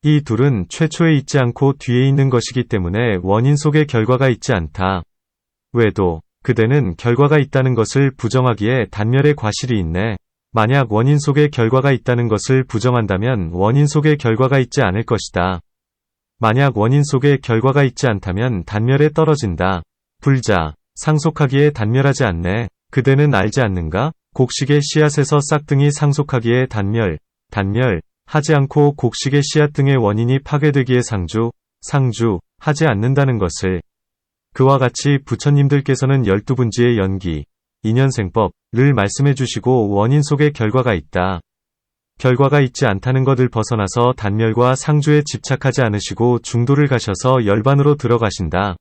이 둘은 최초에 있지 않고 뒤에 있는 것이기 때문에 원인 속에 결과가 있지 않다. 왜도 그대는 결과가 있다는 것을 부정하기에 단멸의 과실이 있네. 만약 원인 속에 결과가 있다는 것을 부정한다면 원인 속에 결과가 있지 않을 것이다. 만약 원인 속에 결과가 있지 않다면 단멸에 떨어진다. 불자, 상속하기에 단멸하지 않네. 그대는 알지 않는가? 곡식의 씨앗에서 싹등이 상속하기에 단멸하지 않고 곡식의 씨앗 등의 원인이 파괴되기에 상주하지 않는다는 것을. 그와 같이 부처님들께서는 12분지의 연기, 인연생법을 말씀해 주시고 원인 속에 결과가 있다. 결과가 있지 않다는 것을 벗어나서 단멸과 상주에 집착하지 않으시고 중도를 가셔서 열반으로 들어가신다.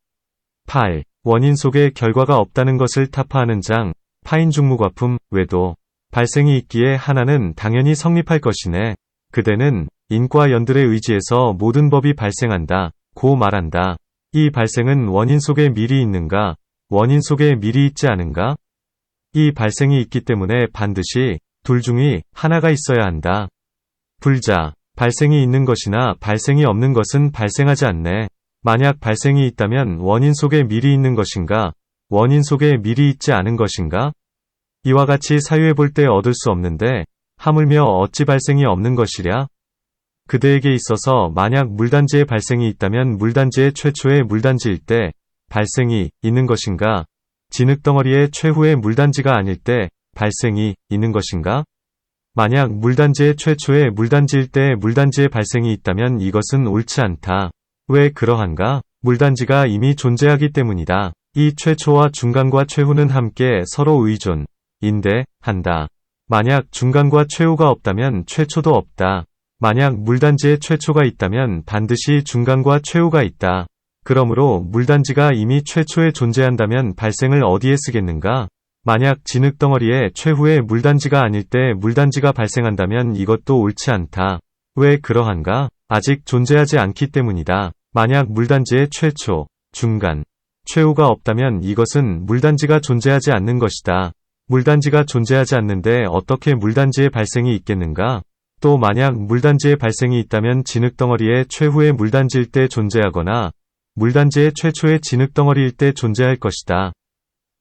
8. 원인 속에 결과가 없다는 것을 타파하는 장, 파인중무과품, 외도. 발생이 있기에 하나는 당연히 성립할 것이네. 그대는 인과 연들의 의지에서 모든 법이 발생한다 고 말한다. 이 발생은 원인 속에 미리 있는가? 원인 속에 미리 있지 않은가? 이 발생이 있기 때문에 반드시 둘 중이 하나가 있어야 한다. 불자, 발생이 있는 것이나 발생이 없는 것은 발생하지 않네. 만약 발생이 있다면 원인 속에 미리 있는 것인가? 원인 속에 미리 있지 않은 것인가? 이와 같이 사유해 볼 때 얻을 수 없는데 하물며 어찌 발생이 없는 것이랴? 그대에게 있어서 만약 물단지의 발생이 있다면 물단지의 최초의 물단지일 때 발생이 있는 것인가? 진흙덩어리의 최후의 물단지가 아닐 때 발생이 있는 것인가? 만약 물단지의 최초의 물단지일 때 물단지의 발생이 있다면 이것은 옳지 않다. 왜 그러한가? 물단지가 이미 존재하기 때문이다. 이 최초와 중간과 최후는 함께 서로 의존, 인대한다. 만약 중간과 최후가 없다면 최초도 없다. 만약 물단지에 최초가 있다면 반드시 중간과 최후가 있다. 그러므로 물단지가 이미 최초에 존재한다면 발생을 어디에 쓰겠는가? 만약 진흙덩어리에 최후의 물단지가 아닐 때 물단지가 발생한다면 이것도 옳지 않다. 왜 그러한가? 아직 존재하지 않기 때문이다. 만약 물단지에 최초, 중간, 최후가 없다면 이것은 물단지가 존재하지 않는 것이다. 물단지가 존재하지 않는데 어떻게 물단지의 발생이 있겠는가? 또 만약 물단지의 발생이 있다면 진흙덩어리의 최후의 물단지일 때 존재하거나 물단지의 최초의 진흙덩어리일 때 존재할 것이다.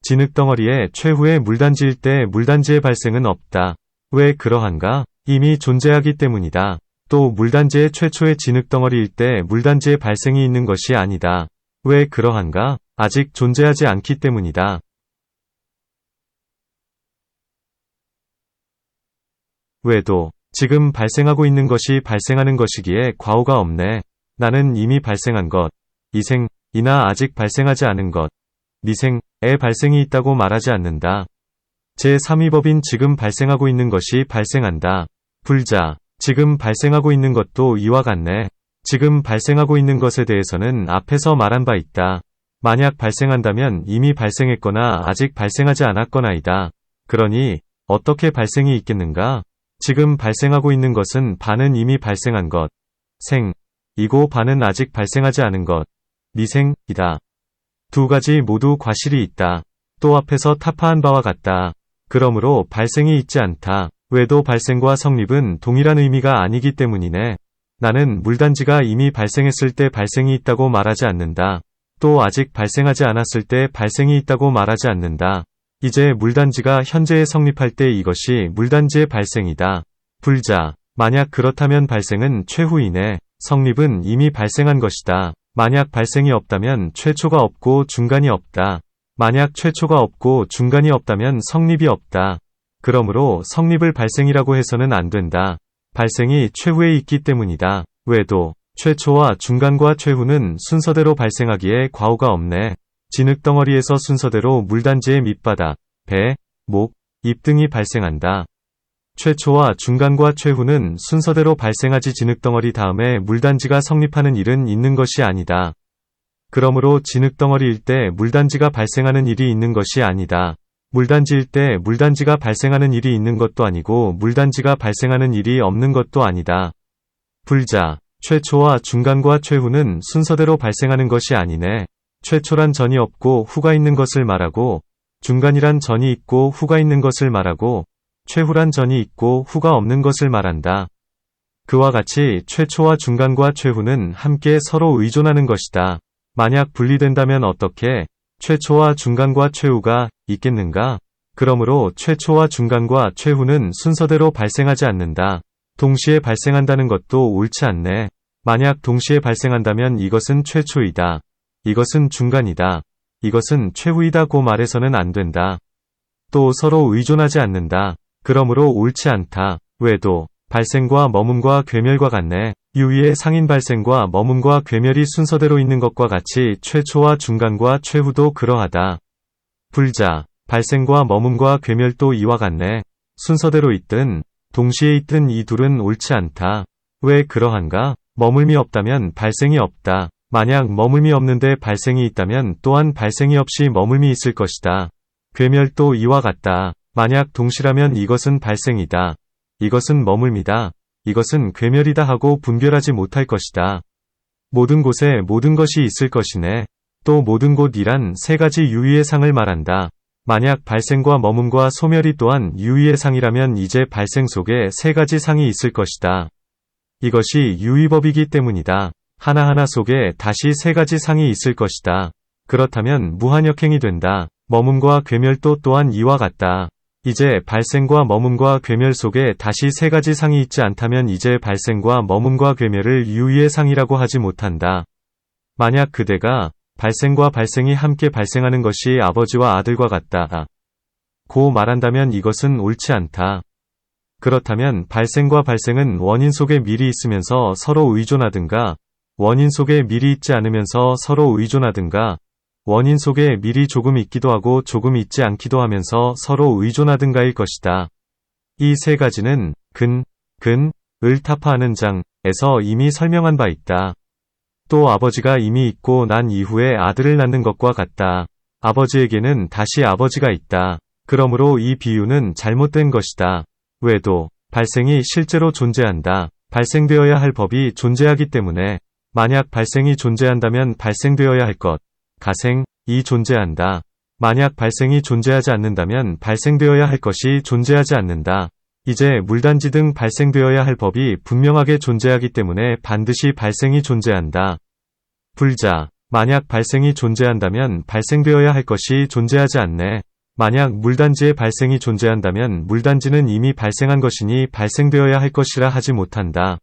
진흙덩어리의 최후의 물단지일 때 물단지의 발생은 없다. 왜 그러한가? 이미 존재하기 때문이다. 또 물단지의 최초의 진흙덩어리일 때 물단지의 발생이 있는 것이 아니다. 왜 그러한가? 아직 존재하지 않기 때문이다. 왜도 지금 발생하고 있는 것이 발생하는 것이기에 과오가 없네. 나는 이미 발생한 것, 이생이나 아직 발생하지 않은 것, 미생의 발생이 있다고 말하지 않는다. 제3위법인 지금 발생하고 있는 것이 발생한다. 불자, 지금 발생하고 있는 것도 이와 같네. 지금 발생하고 있는 것에 대해서는 앞에서 말한 바 있다. 만약 발생한다면 이미 발생했거나 아직 발생하지 않았거나이다. 그러니 어떻게 발생이 있겠는가? 지금 발생하고 있는 것은 반은 이미 발생한 것, 생이고 반은 아직 발생하지 않은 것, 미생이다. 두 가지 모두 과실이 있다. 또 앞에서 타파한 바와 같다. 그러므로 발생이 있지 않다. 왜도 발생과 성립은 동일한 의미가 아니기 때문이네. 나는 물단지가 이미 발생했을 때 발생이 있다고 말하지 않는다. 또 아직 발생하지 않았을 때 발생이 있다고 말하지 않는다. 이제 물단지가 현재에 성립할 때 이것이 물단지의 발생이다. 불자, 만약 그렇다면 발생은 최후이네. 성립은 이미 발생한 것이다. 만약 발생이 없다면 최초가 없고 중간이 없다. 만약 최초가 없고 중간이 없다면 성립이 없다. 그러므로 성립을 발생이라고 해서는 안 된다. 발생이 최후에 있기 때문이다. 왜도 최초와 중간과 최후는 순서대로 발생하기에 과오가 없네. 진흙덩어리에서 순서대로 물단지의 밑바닥, 배, 목, 잎 등이 발생한다. 최초와 중간과 최후는 순서대로 발생하지 진흙덩어리 다음에 물단지가 성립하는 일은 있는 것이 아니다. 그러므로 진흙덩어리일 때 물단지가 발생하는 일이 있는 것이 아니다. 물단지일 때 물단지가 발생하는 일이 있는 것도 아니고 물단지가 발생하는 일이 없는 것도 아니다. 불자, 최초와 중간과 최후는 순서대로 발생하는 것이 아니네. 최초란 전이 없고 후가 있는 것을 말하고, 중간이란 전이 있고 후가 있는 것을 말하고, 최후란 전이 있고 후가 없는 것을 말한다. 그와 같이 최초와 중간과 최후는 함께 서로 의존하는 것이다. 만약 분리된다면 어떻게 최초와 중간과 최후가 있겠는가? 그러므로 최초와 중간과 최후는 순서대로 발생하지 않는다. 동시에 발생한다는 것도 옳지 않네. 만약 동시에 발생한다면 이것은 최초이다. 이것은 중간이다. 이것은 최후이다고 말해서는 안 된다. 또 서로 의존하지 않는다. 그러므로 옳지 않다. 왜도 발생과 머문과 괴멸과 같네. 유의의 상인 발생과 머문과 괴멸이 순서대로 있는 것과 같이 최초와 중간과 최후도 그러하다. 불자, 발생과 머문과 괴멸도 이와 같네. 순서대로 있든 동시에 있든 이 둘은 옳지 않다. 왜 그러한가? 머물미 없다면 발생이 없다. 만약 머물미 없는데 발생이 있다면 또한 발생이 없이 머물미 있을 것이다. 괴멸도 이와 같다. 만약 동시라면 이것은 발생이다. 이것은 머물미다. 이것은 괴멸이다 하고 분별하지 못할 것이다. 모든 곳에 모든 것이 있을 것이네. 또 모든 곳이란 세 가지 유의의 상을 말한다. 만약 발생과 머문과 소멸이 또한 유의의 상이라면 이제 발생 속에 세 가지 상이 있을 것이다. 이것이 유의법이기 때문이다. 하나하나 속에 다시 세 가지 상이 있을 것이다. 그렇다면 무한역행이 된다. 머문과 괴멸도 또한 이와 같다. 이제 발생과 머문과 괴멸 속에 다시 세 가지 상이 있지 않다면 이제 발생과 머문과 괴멸을 유의의 상이라고 하지 못한다. 만약 그대가 발생과 발생이 함께 발생하는 것이 아버지와 아들과 같다. 고 말한다면 이것은 옳지 않다. 그렇다면 발생과 발생은 원인 속에 미리 있으면서 서로 의존하든가, 원인 속에 미리 있지 않으면서 서로 의존하든가, 원인 속에 미리 조금 있기도 하고 조금 있지 않기도 하면서 서로 의존하든가일 것이다. 이 세 가지는 을 타파하는 장에서 이미 설명한 바 있다. 또 아버지가 이미 있고 난 이후에 아들을 낳는 것과 같다. 아버지에게는 다시 아버지가 있다. 그러므로 이 비유는 잘못된 것이다. 왜도 발생이 실제로 존재한다. 발생되어야 할 법이 존재하기 때문에 만약 발생이 존재한다면 발생되어야 할 것, 가생이 존재한다. 만약 발생이 존재하지 않는다면 발생되어야 할 것이 존재하지 않는다. 이제 물단지 등 발생되어야 할 법이 분명하게 존재하기 때문에 반드시 발생이 존재한다. 불자, 만약 발생이 존재한다면 발생되어야 할 것이 존재하지 않네. 만약 물단지의 발생이 존재한다면 물단지는 이미 발생한 것이니 발생되어야 할 것이라 하지 못한다.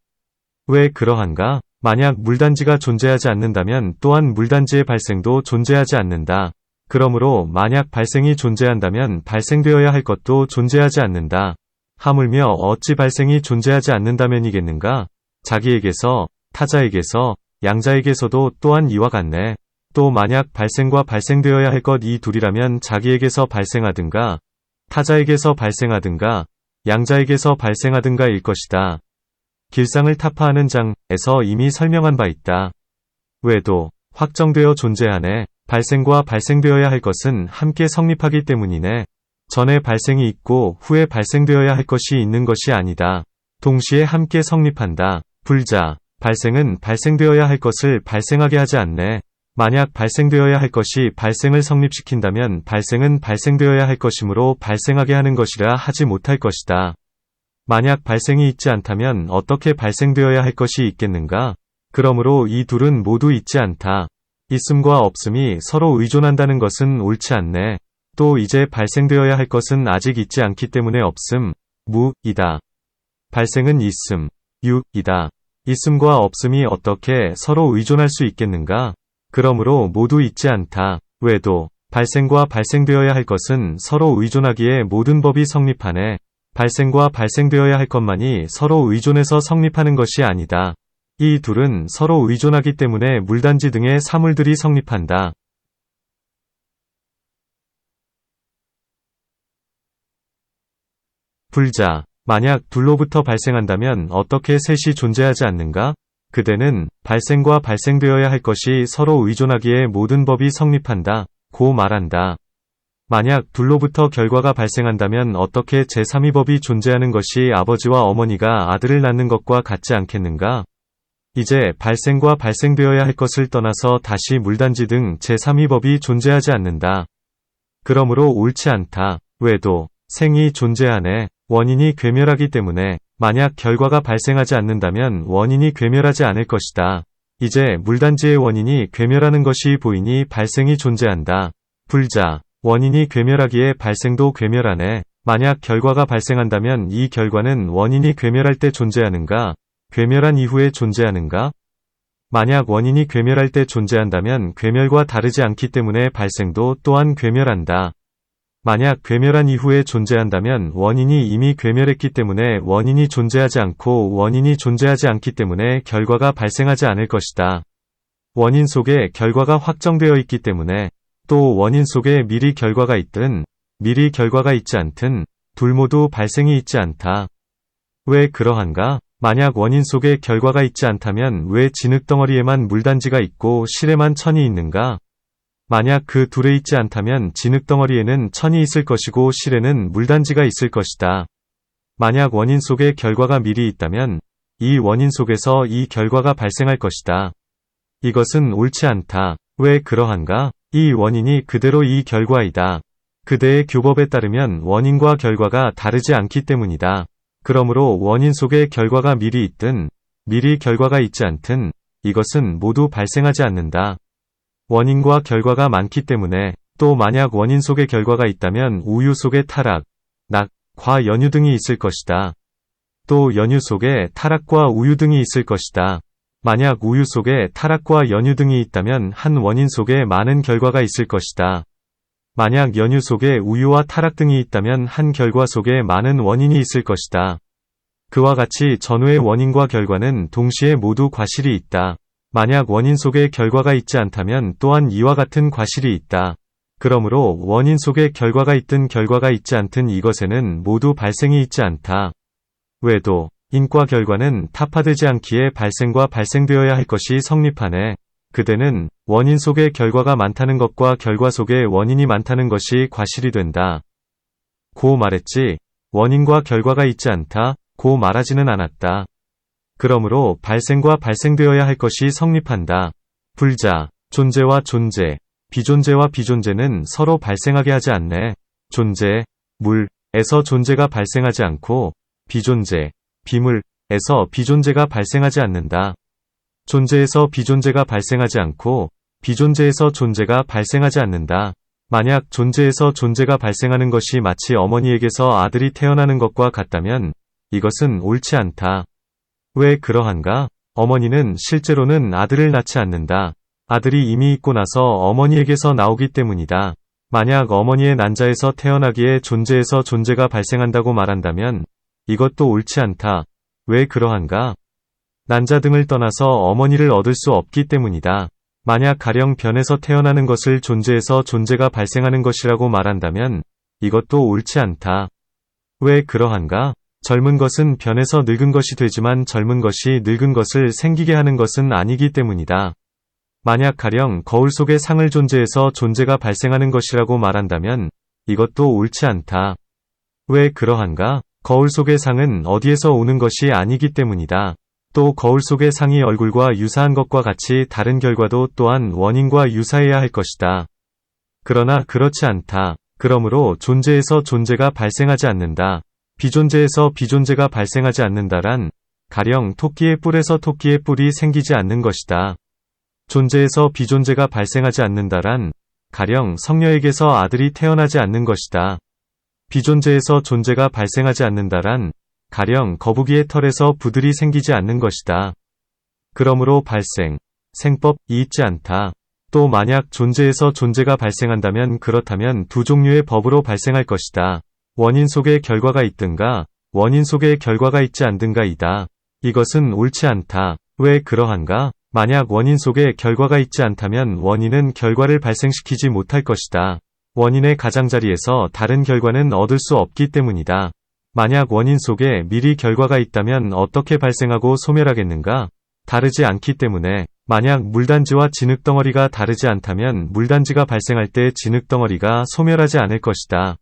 왜 그러한가? 만약 물단지가 존재하지 않는다면 또한 물단지의 발생도 존재하지 않는다. 그러므로 만약 발생이 존재한다면 발생되어야 할 것도 존재하지 않는다. 하물며 어찌 발생이 존재하지 않는다면이겠는가? 자기에게서, 타자에게서, 양자에게서도 또한 이와 같네. 또 만약 발생과 발생되어야 할 것 이 둘이라면 자기에게서 발생하든가, 타자에게서 발생하든가, 양자에게서 발생하든가 일 것이다. 길상을 타파하는 장에서 이미 설명한 바 있다. 왜도 확정되어 존재하네. 발생과 발생되어야 할 것은 함께 성립하기 때문이네. 전에 발생이 있고 후에 발생되어야 할 것이 있는 것이 아니다. 동시에 함께 성립한다. 불자, 발생은 발생되어야 할 것을 발생하게 하지 않네. 만약 발생되어야 할 것이 발생을 성립시킨다면 발생은 발생되어야 할 것이므로 발생하게 하는 것이라 하지 못할 것이다. 만약 발생이 있지 않다면 어떻게 발생되어야 할 것이 있겠는가? 그러므로 이 둘은 모두 있지 않다. 있음과 없음이 서로 의존한다는 것은 옳지 않네. 또 이제 발생되어야 할 것은 아직 있지 않기 때문에 없음, 무이다. 발생은 있음, 유이다. 있음과 없음이 어떻게 서로 의존할 수 있겠는가? 그러므로 모두 있지 않다. 왜도 발생과 발생되어야 할 것은 서로 의존하기에 모든 법이 성립하네. 발생과 발생되어야 할 것만이 서로 의존해서 성립하는 것이 아니다. 이 둘은 서로 의존하기 때문에 물단지 등의 사물들이 성립한다. 불자, 만약 둘로부터 발생한다면 어떻게 셋이 존재하지 않는가? 그대는 발생과 발생되어야 할 것이 서로 의존하기에 모든 법이 성립한다. 고 말한다. 만약 둘로부터 결과가 발생한다면 어떻게 제3위 법이 존재하는 것이 아버지와 어머니가 아들을 낳는 것과 같지 않겠는가? 이제 발생과 발생되어야 할 것을 떠나서 다시 물단지 등 제3위 법이 존재하지 않는다. 그러므로 옳지 않다. 왜도 생이 존재하네. 원인이 괴멸하기 때문에 만약 결과가 발생하지 않는다면 원인이 괴멸하지 않을 것이다. 이제 물단지의 원인이 괴멸하는 것이 보이니 발생이 존재한다. 불자, 원인이 괴멸하기에 발생도 괴멸하네. 만약 결과가 발생한다면 이 결과는 원인이 괴멸할 때 존재하는가? 괴멸한 이후에 존재하는가? 만약 원인이 괴멸할 때 존재한다면 괴멸과 다르지 않기 때문에 발생도 또한 괴멸한다. 만약 괴멸한 이후에 존재한다면 원인이 이미 괴멸했기 때문에 원인이 존재하지 않고 원인이 존재하지 않기 때문에 결과가 발생하지 않을 것이다. 원인 속에 결과가 확정되어 있기 때문에 또 원인 속에 미리 결과가 있든 미리 결과가 있지 않든 둘 모두 발생이 있지 않다. 왜 그러한가? 만약 원인 속에 결과가 있지 않다면 왜 진흙덩어리에만 물단지가 있고 실에만 천이 있는가? 만약 그 둘에 있지 않다면 진흙덩어리에는 천이 있을 것이고 실에는 물단지가 있을 것이다. 만약 원인 속에 결과가 미리 있다면 이 원인 속에서 이 결과가 발생할 것이다. 이것은 옳지 않다. 왜 그러한가? 이 원인이 그대로 이 결과이다. 그대의 교법에 따르면 원인과 결과가 다르지 않기 때문이다. 그러므로 원인 속에 결과가 미리 있든 미리 결과가 있지 않든 이것은 모두 발생하지 않는다. 원인과 결과가 많기 때문에 또 만약 원인 속에 결과가 있다면 우유 속에 타락, 낙, 과 연유 등이 있을 것이다. 또 연유 속에 타락과 우유 등이 있을 것이다. 만약 우유 속에 타락과 연유 등이 있다면 한 원인 속에 많은 결과가 있을 것이다. 만약 연유 속에 우유와 타락 등이 있다면 한 결과 속에 많은 원인이 있을 것이다. 그와 같이 전후의 원인과 결과는 동시에 모두 과실이 있다. 만약 원인 속에 결과가 있지 않다면 또한 이와 같은 과실이 있다. 그러므로 원인 속에 결과가 있든 결과가 있지 않든 이것에는 모두 발생이 있지 않다. 외도, 인과 결과는 타파되지 않기에 발생과 발생되어야 할 것이 성립하네. 그대는 원인 속에 결과가 많다는 것과 결과 속에 원인이 많다는 것이 과실이 된다. 고 말했지. 원인과 결과가 있지 않다. 고 말하지는 않았다. 그러므로 발생과 발생되어야 할 것이 성립한다. 불자, 존재와 존재, 비존재와 비존재는 서로 발생하게 하지 않네. 존재, 물에서 존재가 발생하지 않고 비존재, 비물에서 비존재가 발생하지 않는다. 존재에서 비존재가 발생하지 않고 비존재에서 존재가 발생하지 않는다. 만약 존재에서 존재가 발생하는 것이 마치 어머니에게서 아들이 태어나는 것과 같다면 이것은 옳지 않다. 왜 그러한가? 어머니는 실제로는 아들을 낳지 않는다. 아들이 이미 있고 나서 어머니에게서 나오기 때문이다. 만약 어머니의 난자에서 태어나기에 존재에서 존재가 발생한다고 말한다면 이것도 옳지 않다. 왜 그러한가? 난자 등을 떠나서 어머니를 얻을 수 없기 때문이다. 만약 가령 변에서 태어나는 것을 존재에서 존재가 발생하는 것이라고 말한다면 이것도 옳지 않다. 왜 그러한가? 젊은 것은 변에서 늙은 것이 되지만 젊은 것이 늙은 것을 생기게 하는 것은 아니기 때문이다. 만약 가령 거울 속의 상을 존재에서 존재가 발생하는 것이라고 말한다면 이것도 옳지 않다. 왜 그러한가? 거울 속의 상은 어디에서 오는 것이 아니기 때문이다. 또 거울 속의 상이 얼굴과 유사한 것과 같이 다른 결과도 또한 원인과 유사해야 할 것이다. 그러나 그렇지 않다. 그러므로 존재에서 존재가 발생하지 않는다. 비존재에서 비존재가 발생하지 않는다란 가령 토끼의 뿔에서 토끼의 뿔이 생기지 않는 것이다. 존재에서 비존재가 발생하지 않는다란 가령 성녀에게서 아들이 태어나지 않는 것이다. 비존재에서 존재가 발생하지 않는다란 가령 거북이의 털에서 부들이 생기지 않는 것이다. 그러므로 발생, 생법이 있지 않다. 또 만약 존재에서 존재가 발생한다면 그렇다면 두 종류의 법으로 발생할 것이다. 원인 속에 결과가 있든가 원인 속에 결과가 있지 않든가 이다. 이것은 옳지 않다. 왜 그러한가? 만약 원인 속에 결과가 있지 않다면 원인은 결과를 발생시키지 못할 것이다. 원인의 가장자리에서 다른 결과는 얻을 수 없기 때문이다. 만약 원인 속에 미리 결과가 있다면 어떻게 발생하고 소멸하겠는가? 다르지 않기 때문에 만약 물단지와 진흙덩어리가 다르지 않다면 물단지가 발생할 때 진흙덩어리가 소멸하지 않을 것이다.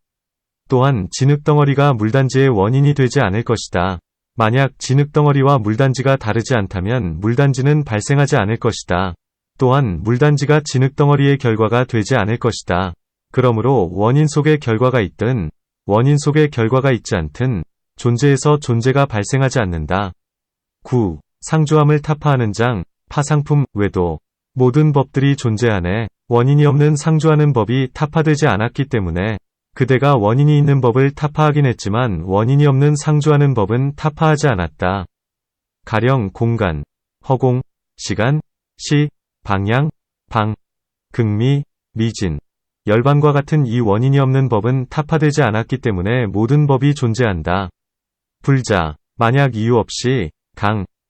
또한 진흙덩어리가 물단지의 원인이 되지 않을 것이다. 만약 진흙덩어리와 물단지가 다르지 않다면 물단지는 발생하지 않을 것이다. 또한 물단지가 진흙덩어리의 결과가 되지 않을 것이다. 그러므로 원인 속에 결과가 있든 원인 속에 결과가 있지 않든 존재에서 존재가 발생하지 않는다. 9. 상주함을 타파하는 장, 파상품, 외도. 모든 법들이 존재하네. 원인이 없는 상주하는 법이 타파되지 않았기 때문에 그대가 원인이 있는 법을 타파하긴 했지만 원인이 없는 상주하는 법은 타파하지 않았다. 가령 공간, 허공, 시간, 시, 방향, 방, 극미, 미진, 열반과 같은 이 원인이 없는 법은 타파되지 않았기 때문에 모든 법이 존재한다. 불자, 만약 이유 없이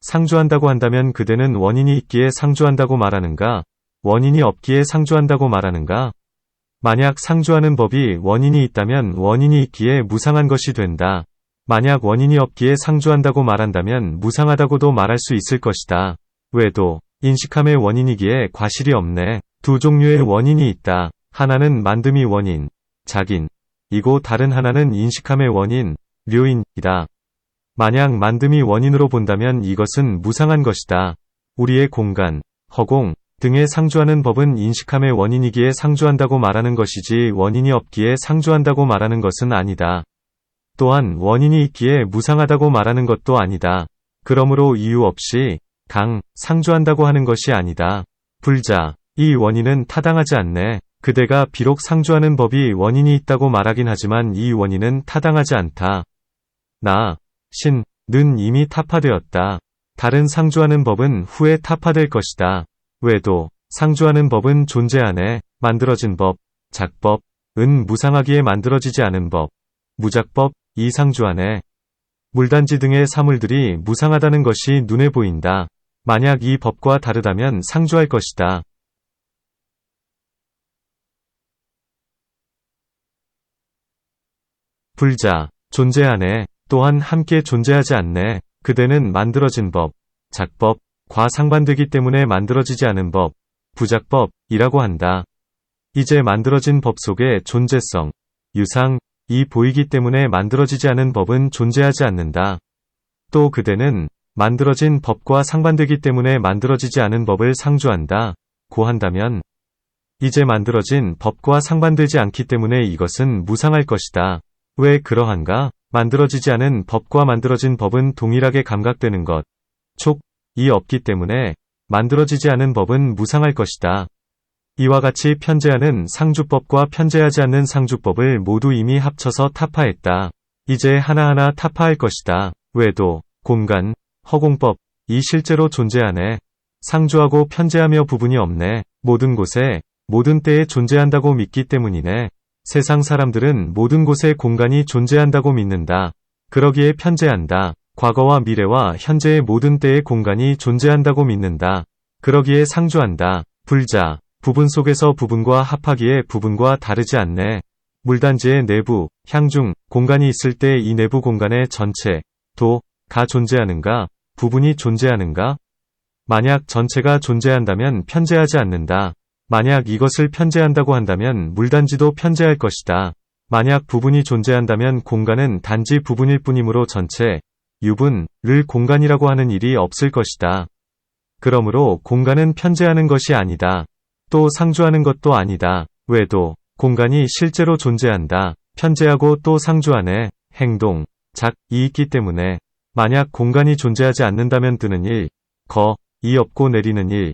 상주한다고 한다면 그대는 원인이 있기에 상주한다고 말하는가? 원인이 없기에 상주한다고 말하는가? 만약 상주하는 법이 원인이 있다면 원인이 있기에 무상한 것이 된다. 만약 원인이 없기에 상주한다고 말한다면 무상하다고도 말할 수 있을 것이다. 외도, 인식함의 원인이기에 과실이 없네. 두 종류의 원인이 있다. 하나는 만듦이 원인, 작인, 이고 다른 하나는 인식함의 원인, 묘인이다. 만약 만듦이 원인으로 본다면 이것은 무상한 것이다. 우리의 공간, 허공 등에 상주하는 법은 인식함의 원인이기에 상주한다고 말하는 것이지 원인이 없기에 상주한다고 말하는 것은 아니다. 또한 원인이 있기에 무상하다고 말하는 것도 아니다. 그러므로 이유 없이 상주한다고 하는 것이 아니다. 불자, 이 원인은 타당하지 않네. 그대가 비록 상주하는 법이 원인이 있다고 말하긴 하지만 이 원인은 타당하지 않다. 는 이미 타파되었다. 다른 상주하는 법은 후에 타파될 것이다. 외도, 상주하는 법은 존재하네. 만들어진 법, 작법, 무상하기에 만들어지지 않은 법, 무작법, 이 상주하네. 물단지 등의 사물들이 무상하다는 것이 눈에 보인다. 만약 이 법과 다르다면 상주할 것이다. 불자, 존재하네. 또한 함께 존재하지 않네. 그대는 만들어진 법, 작법, 과 상반되기 때문에 만들어지지 않은 법, 부작법이라고 한다. 이제 만들어진 법 속에 존재성, 유상, 이 보이기 때문에 만들어지지 않은 법은 존재하지 않는다. 또 그대는 만들어진 법과 상반되기 때문에 만들어지지 않은 법을 상주한다. 고 한다면 이제 만들어진 법과 상반되지 않기 때문에 이것은 무상할 것이다. 왜 그러한가? 만들어지지 않은 법과 만들어진 법은 동일하게 감각되는 것, 촉이 없기 때문에 만들어지지 않은 법은 무상할 것이다. 이와 같이 편재하는 상주법과 편재하지 않는 상주법을 모두 이미 합쳐서 타파했다. 이제 하나하나 타파할 것이다. 외도, 공간, 허공법, 이 실제로 존재하네. 상주하고 편재하며 부분이 없네. 모든 곳에, 모든 때에 존재한다고 믿기 때문이네. 세상 사람들은 모든 곳에 공간이 존재한다고 믿는다. 그러기에 편재한다. 과거와 미래와 현재의 모든 때에 공간이 존재한다고 믿는다. 그러기에 상주한다. 불자, 부분 속에서 부분과 합하기에 부분과 다르지 않네. 물단지의 내부, 향중, 공간이 있을 때 이 내부 공간의 전체, 가 존재하는가? 부분이 존재하는가? 만약 전체가 존재한다면 편재하지 않는다. 만약 이것을 편재한다고 한다면 물단지도 편재할 것이다. 만약 부분이 존재한다면 공간은 단지 부분일 뿐이므로 전체, 유분을 공간이라고 하는 일이 없을 것이다. 그러므로 공간은 편재하는 것이 아니다. 또 상주하는 것도 아니다. 외도, 공간이 실제로 존재한다. 편재하고 또 상주하네. 행동, 이 있기 때문에 만약 공간이 존재하지 않는다면 드는 일, 이 없고 내리는 일,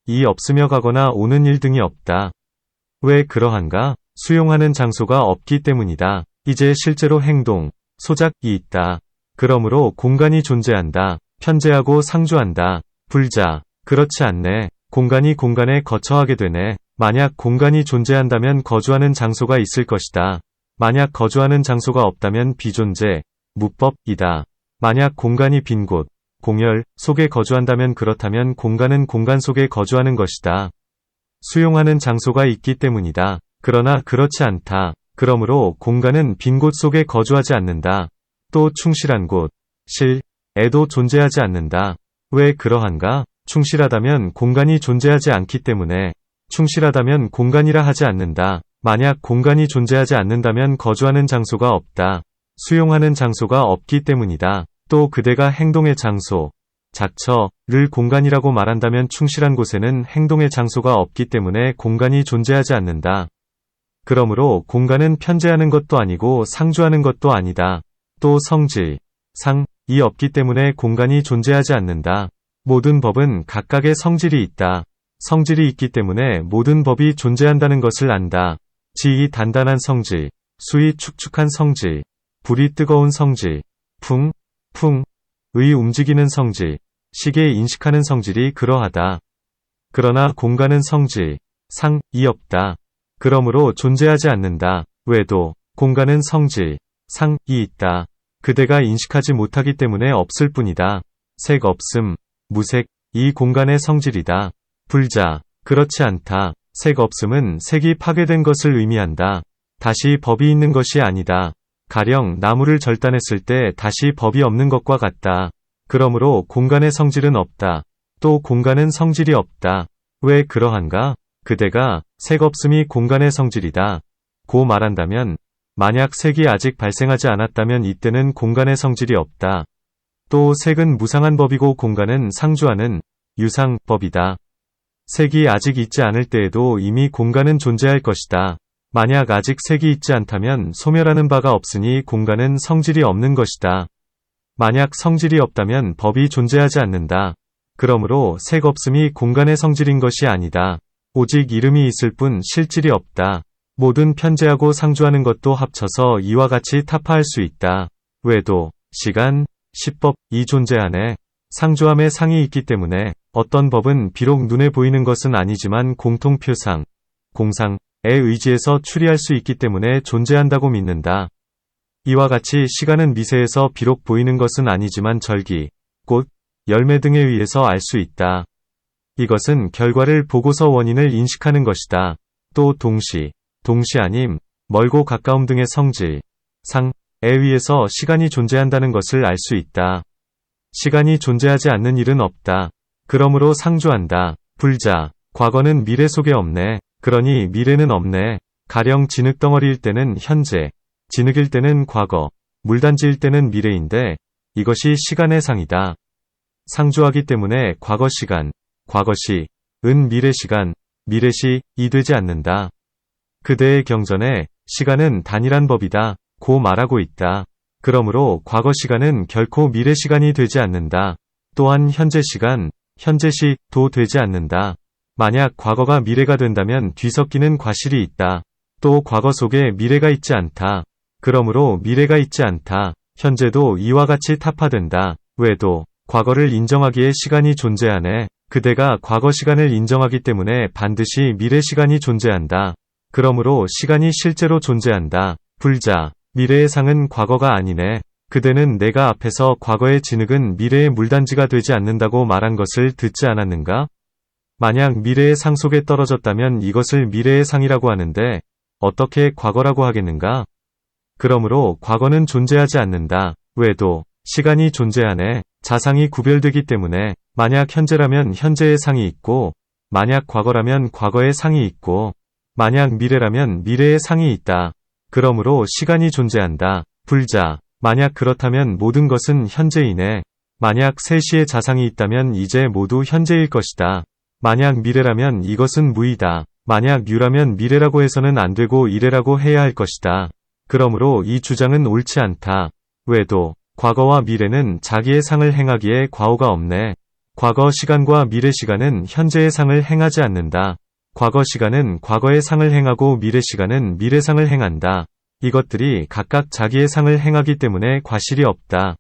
이 없으며 가거나 오는 일 등이 없다. 왜 그러한가? 수용하는 장소가 없기 때문이다. 이제 실제로 행동, 소작이 있다. 그러므로 공간이 존재한다. 편재하고 상주한다. 불자, 그렇지 않네. 공간이 공간에 거처하게 되네. 만약 공간이 존재한다면 거주하는 장소가 있을 것이다. 만약 거주하는 장소가 없다면 비존재, 무법이다. 만약 공간이 빈 곳, 공열 속에 거주한다면 그렇다면 공간은 공간 속에 거주하는 것이다. 수용하는 장소가 있기 때문이다. 그러나 그렇지 않다. 그러므로 공간은 빈 곳 속에 거주하지 않는다. 또 충실한 곳, 실에도 존재하지 않는다. 왜 그러한가? 충실하다면 공간이 존재하지 않기 때문에 충실하다면 공간이라 하지 않는다. 만약 공간이 존재하지 않는다면 거주하는 장소가 없다. 수용하는 장소가 없기 때문이다. 또 그대가 행동의 장소, 작처를 공간이라고 말한다면 충실한 곳에는 행동의 장소가 없기 때문에 공간이 존재하지 않는다. 그러므로 공간은 편재하는 것도 아니고 상주하는 것도 아니다. 또 성질, 상이 없기 때문에 공간이 존재하지 않는다. 모든 법은 각각의 성질이 있다. 성질이 있기 때문에 모든 법이 존재한다는 것을 안다. 지이 단단한 성질, 수이 축축한 성질, 불이 뜨거운 성질, 의 움직이는 성질, 시계 인식하는 성질이 그러하다. 그러나 공간은 성질, 상이 없다. 그러므로 존재하지 않는다. 외도, 공간은 성질, 상이 있다. 그대가 인식하지 못하기 때문에 없을 뿐이다. 색 없음, 무색, 이 공간의 성질이다. 불자, 그렇지 않다. 색 없음은 색이 파괴된 것을 의미한다. 다시 법이 있는 것이 아니다. 가령 나무를 절단했을 때 다시 법이 없는 것과 같다. 그러므로 공간의 성질은 없다. 또 공간은 성질이 없다. 왜 그러한가? 그대가 색 없음이 공간의 성질이다. 고 말한다면 만약 색이 아직 발생하지 않았다면 이때는 공간의 성질이 없다. 또 색은 무상한 법이고 공간은 상주하는 유상법이다. 색이 아직 있지 않을 때에도 이미 공간은 존재할 것이다. 만약 아직 색이 있지 않다면 소멸하는 바가 없으니 공간은 성질이 없는 것이다. 만약 성질이 없다면 법이 존재하지 않는다. 그러므로 색 없음이 공간의 성질인 것이 아니다. 오직 이름이 있을 뿐 실질이 없다. 모든 편재하고 상주하는 것도 합쳐서 이와 같이 타파할 수 있다. 외도, 시간, 시법이 존재하네. 상주함에 상이 있기 때문에 어떤 법은 비록 눈에 보이는 것은 아니지만 공통표상, 공상에 의지해서 추리할 수 있기 때문에 존재한다고 믿는다. 이와 같이 시간은 미세에서 비록 보이는 것은 아니지만 절기, 꽃, 열매 등에 의해서 알 수 있다. 이것은 결과를 보고서 원인을 인식하는 것이다. 또 동시 아님, 멀고 가까움 등의 성질, 상, 에 위에서 시간이 존재한다는 것을 알 수 있다. 시간이 존재하지 않는 일은 없다. 그러므로 상주한다. 불자, 과거는 미래 속에 없네. 그러니 미래는 없네. 가령 진흙덩어리일 때는 현재, 진흙일 때는 과거, 물단지일 때는 미래인데 이것이 시간의 상이다. 상주하기 때문에 과거 시간, 과거시, 은 미래 시간, 미래시, 이 되지 않는다. 그대의 경전에 시간은 단일한 법이다. 고 말하고 있다. 그러므로 과거 시간은 결코 미래 시간이 되지 않는다. 또한 현재 시간, 현재시도 되지 않는다. 만약 과거가 미래가 된다면 뒤섞이는 과실이 있다. 또 과거 속에 미래가 있지 않다. 그러므로 미래가 있지 않다. 현재도 이와 같이 타파된다. 왜도 과거를 인정하기에 시간이 존재하네. 그대가 과거 시간을 인정하기 때문에 반드시 미래 시간이 존재한다. 그러므로 시간이 실제로 존재한다. 불자, 미래의 상은 과거가 아니네. 그대는 내가 앞에서 과거의 진흙은 미래의 물단지가 되지 않는다고 말한 것을 듣지 않았는가? 만약 미래의 상 속에 떨어졌다면 이것을 미래의 상이라고 하는데 어떻게 과거라고 하겠는가? 그러므로 과거는 존재하지 않는다. 왜도 시간이 존재하네. 자상이 구별되기 때문에 만약 현재라면 현재의 상이 있고 만약 과거라면 과거의 상이 있고 만약 미래라면 미래의 상이 있다. 그러므로 시간이 존재한다. 불자, 만약 그렇다면 모든 것은 현재이네. 만약 3시의 자상이 있다면 이제 모두 현재일 것이다. 만약 미래라면 이것은 무이다. 만약 유라면 미래라고 해서는 안 되고 이래라고 해야 할 것이다. 그러므로 이 주장은 옳지 않다. 왜도 과거와 미래는 자기의 상을 행하기에 과오가 없네. 과거 시간과 미래 시간은 현재의 상을 행하지 않는다. 과거 시간은 과거의 상을 행하고 미래 시간은 미래 상을 행한다. 이것들이 각각 자기의 상을 행하기 때문에 과실이 없다.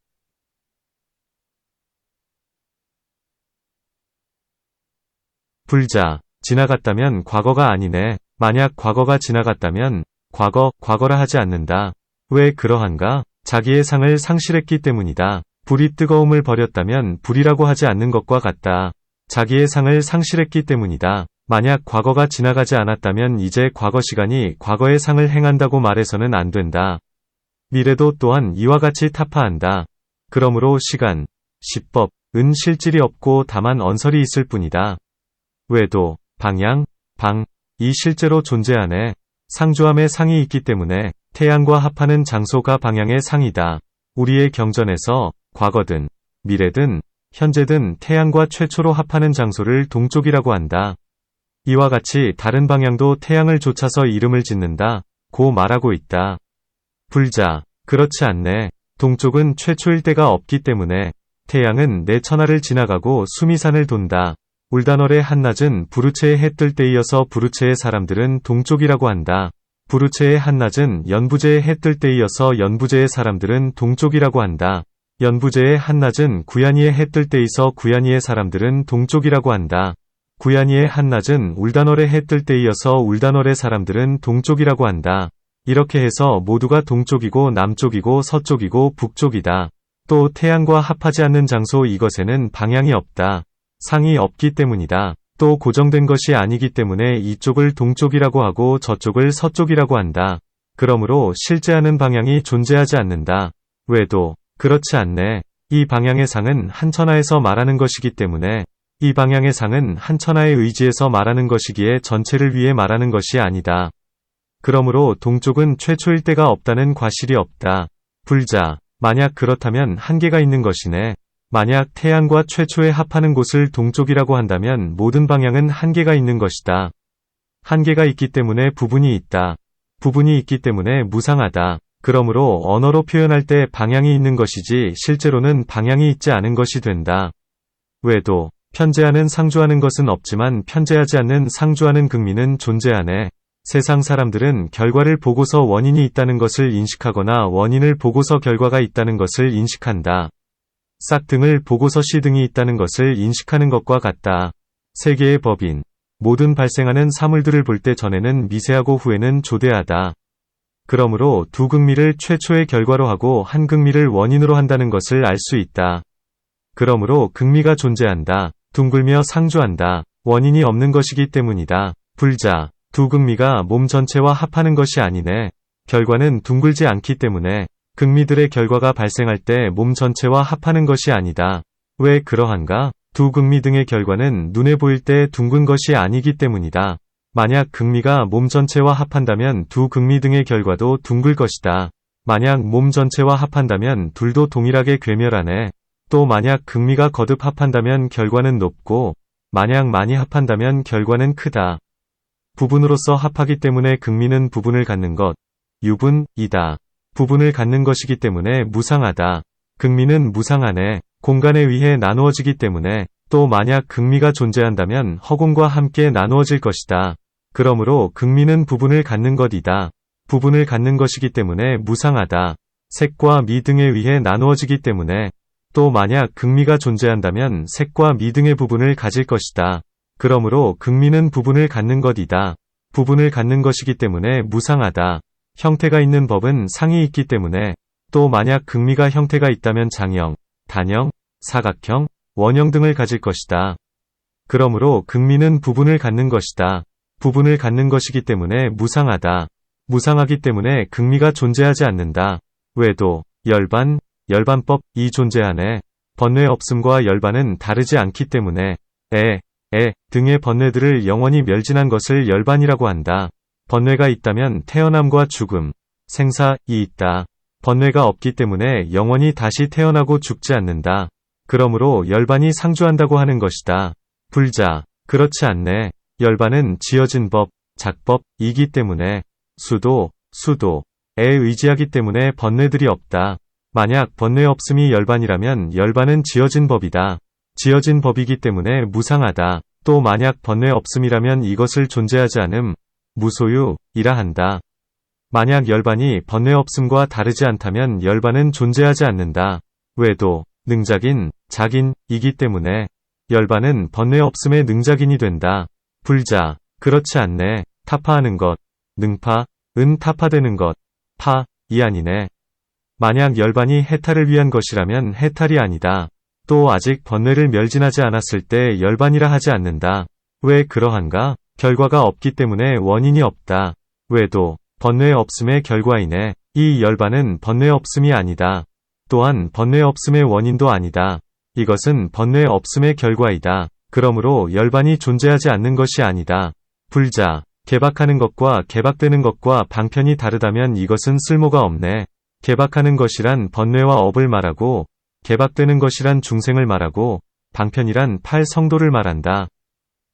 불자, 지나갔다면 과거가 아니네. 만약 과거가 지나갔다면 과거라 하지 않는다. 왜 그러한가? 자기의 상을 상실했기 때문이다. 불이 뜨거움을 버렸다면 불이라고 하지 않는 것과 같다. 자기의 상을 상실했기 때문이다. 만약 과거가 지나가지 않았다면 이제 과거 시간이 과거의 상을 행한다고 말해서는 안 된다. 미래도 또한 이와 같이 타파한다. 그러므로 시간, 시법, 은 실질이 없고 다만 언설이 있을 뿐이다. 왜도, 방향, 이 실제로 존재하네. 상주함의 상이 있기 때문에 태양과 합하는 장소가 방향의 상이다. 우리의 경전에서 과거든, 미래든, 현재든 태양과 최초로 합하는 장소를 동쪽이라고 한다. 이와 같이 다른 방향도 태양을 좇아서 이름을 짓는다. 고 말하고 있다. 불자, 그렇지 않네. 동쪽은 최초일 때가 없기 때문에 태양은 내 천하를 지나가고 수미산을 돈다. 울다널의 한낮은 부르체의 해 뜰 때이어서 부르체의 사람들은 동쪽이라고 한다. 부르체의 한낮은 연부제의 해 뜰 때이어서 연부제의 사람들은 동쪽이라고 한다. 연부제의 한낮은 구야니의 해 뜰 때이서 구야니의 사람들은 동쪽이라고 한다. 구야니의 한낮은 울다널의 해 뜰 때이어서 울다널의 사람들은 동쪽이라고 한다. 이렇게 해서 모두가 동쪽이고 남쪽이고 서쪽이고 북쪽이다. 또 태양과 합하지 않는 장소 이것에는 방향이 없다. 상이 없기 때문이다. 또 고정된 것이 아니기 때문에 이쪽을 동쪽이라고 하고 저쪽을 서쪽이라고 한다. 그러므로 실제하는 방향이 존재하지 않는다. 왜도 그렇지 않네. 이 방향의 상은 한 천하에서 말하는 것이기 때문에 이 방향의 상은 한 천하의 의지에서 말하는 것이기에 전체를 위해 말하는 것이 아니다. 그러므로 동쪽은 최초일 때가 없다는 과실이 없다. 불자, 만약 그렇다면 한계가 있는 것이네. 만약 태양과 최초에 합하는 곳을 동쪽이라고 한다면 모든 방향은 한계가 있는 것이다. 한계가 있기 때문에 부분이 있다. 부분이 있기 때문에 무상하다. 그러므로 언어로 표현할 때 방향이 있는 것이지 실제로는 방향이 있지 않은 것이 된다. 왜도 편재하는 상주하는 것은 없지만 편재하지 않는 상주하는 극미는 존재하네. 세상 사람들은 결과를 보고서 원인이 있다는 것을 인식하거나 원인을 보고서 결과가 있다는 것을 인식한다. 싹등을 보고서 시등이 있다는 것을 인식하는 것과 같다. 세계의 법인. 모든 발생하는 사물들을 볼 때 전에는 미세하고 후에는 조대하다. 그러므로 두 극미를 최초의 결과로 하고 한 극미를 원인으로 한다는 것을 알 수 있다. 그러므로 극미가 존재한다. 둥글며 상주한다. 원인이 없는 것이기 때문이다. 불자. 두 극미가 몸 전체와 합하는 것이 아니네. 결과는 둥글지 않기 때문에 극미들의 결과가 발생할 때 몸 전체와 합하는 것이 아니다. 왜 그러한가? 두 극미 등의 결과는 눈에 보일 때 둥근 것이 아니기 때문이다. 만약 극미가 몸 전체와 합한다면 두 극미 등의 결과도 둥글 것이다. 만약 몸 전체와 합한다면 둘도 동일하게 괴멸하네. 또 만약 극미가 거듭 합한다면 결과는 높고 만약 많이 합한다면 결과는 크다. 부분으로서 합하기 때문에 극미는 부분을 갖는 것, 유분이다. 부분을 갖는 것이기 때문에 무상하다. 극미는 무상하네. 공간에 의해 나누어지기 때문에 또 만약 극미가 존재한다면 허공과 함께 나누어질 것이다. 그러므로 극미는 부분을 갖는 것이다. 부분을 갖는 것이기 때문에 무상하다. 색과 미 등에 의해 나누어지기 때문에 또 만약 극미가 존재한다면 색과 미 등의 부분을 가질 것이다. 그러므로 극미는 부분을 갖는 것이다. 부분을 갖는 것이기 때문에 무상하다. 형태가 있는 법은 상이 있기 때문에 또 만약 극미가 형태가 있다면 장형, 단형, 사각형, 원형 등을 가질 것이다. 그러므로 극미는 부분을 갖는 것이다. 부분을 갖는 것이기 때문에 무상하다. 무상하기 때문에 극미가 존재하지 않는다. 외도, 열반, 열반법이 존재하네. 번뇌 없음과 열반은 다르지 않기 때문에 등의 번뇌들을 영원히 멸진한 것을 열반이라고 한다. 번뇌가 있다면 태어남과 죽음, 생사이 있다. 번뇌가 없기 때문에 영원히 다시 태어나고 죽지 않는다. 그러므로 열반이 상주한다고 하는 것이다. 불자, 그렇지 않네. 열반은 지어진 법, 작법이기 때문에 수도에 의지하기 때문에 번뇌들이 없다. 만약 번뇌 없음이 열반이라면 열반은 지어진 법이다. 지어진 법이기 때문에 무상하다. 또 만약 번뇌 없음이라면 이것을 존재하지 않음, 무소유이라 한다. 만약 열반이 번뇌 없음과 다르지 않다면 열반은 존재하지 않는다. 외도, 능작인, 작인이기 때문에 열반은 번뇌 없음의 능작인이 된다. 불자, 그렇지 않네. 타파하는 것, 능파, 타파되는 것, 파이 아니네. 만약 열반이 해탈을 위한 것이라면 해탈이 아니다. 또 아직 번뇌를 멸진하지 않았을 때 열반이라 하지 않는다. 왜 그러한가? 결과가 없기 때문에 원인이 없다. 외도, 번뇌 없음의 결과이네. 이 열반은 번뇌 없음이 아니다. 또한 번뇌 없음의 원인도 아니다. 이것은 번뇌 없음의 결과이다. 그러므로 열반이 존재하지 않는 것이 아니다. 불자, 개박하는 것과 개박되는 것과 방편이 다르다면 이것은 쓸모가 없네. 개박하는 것이란 번뇌와 업을 말하고 개박되는 것이란 중생을 말하고 방편이란 팔성도를 말한다.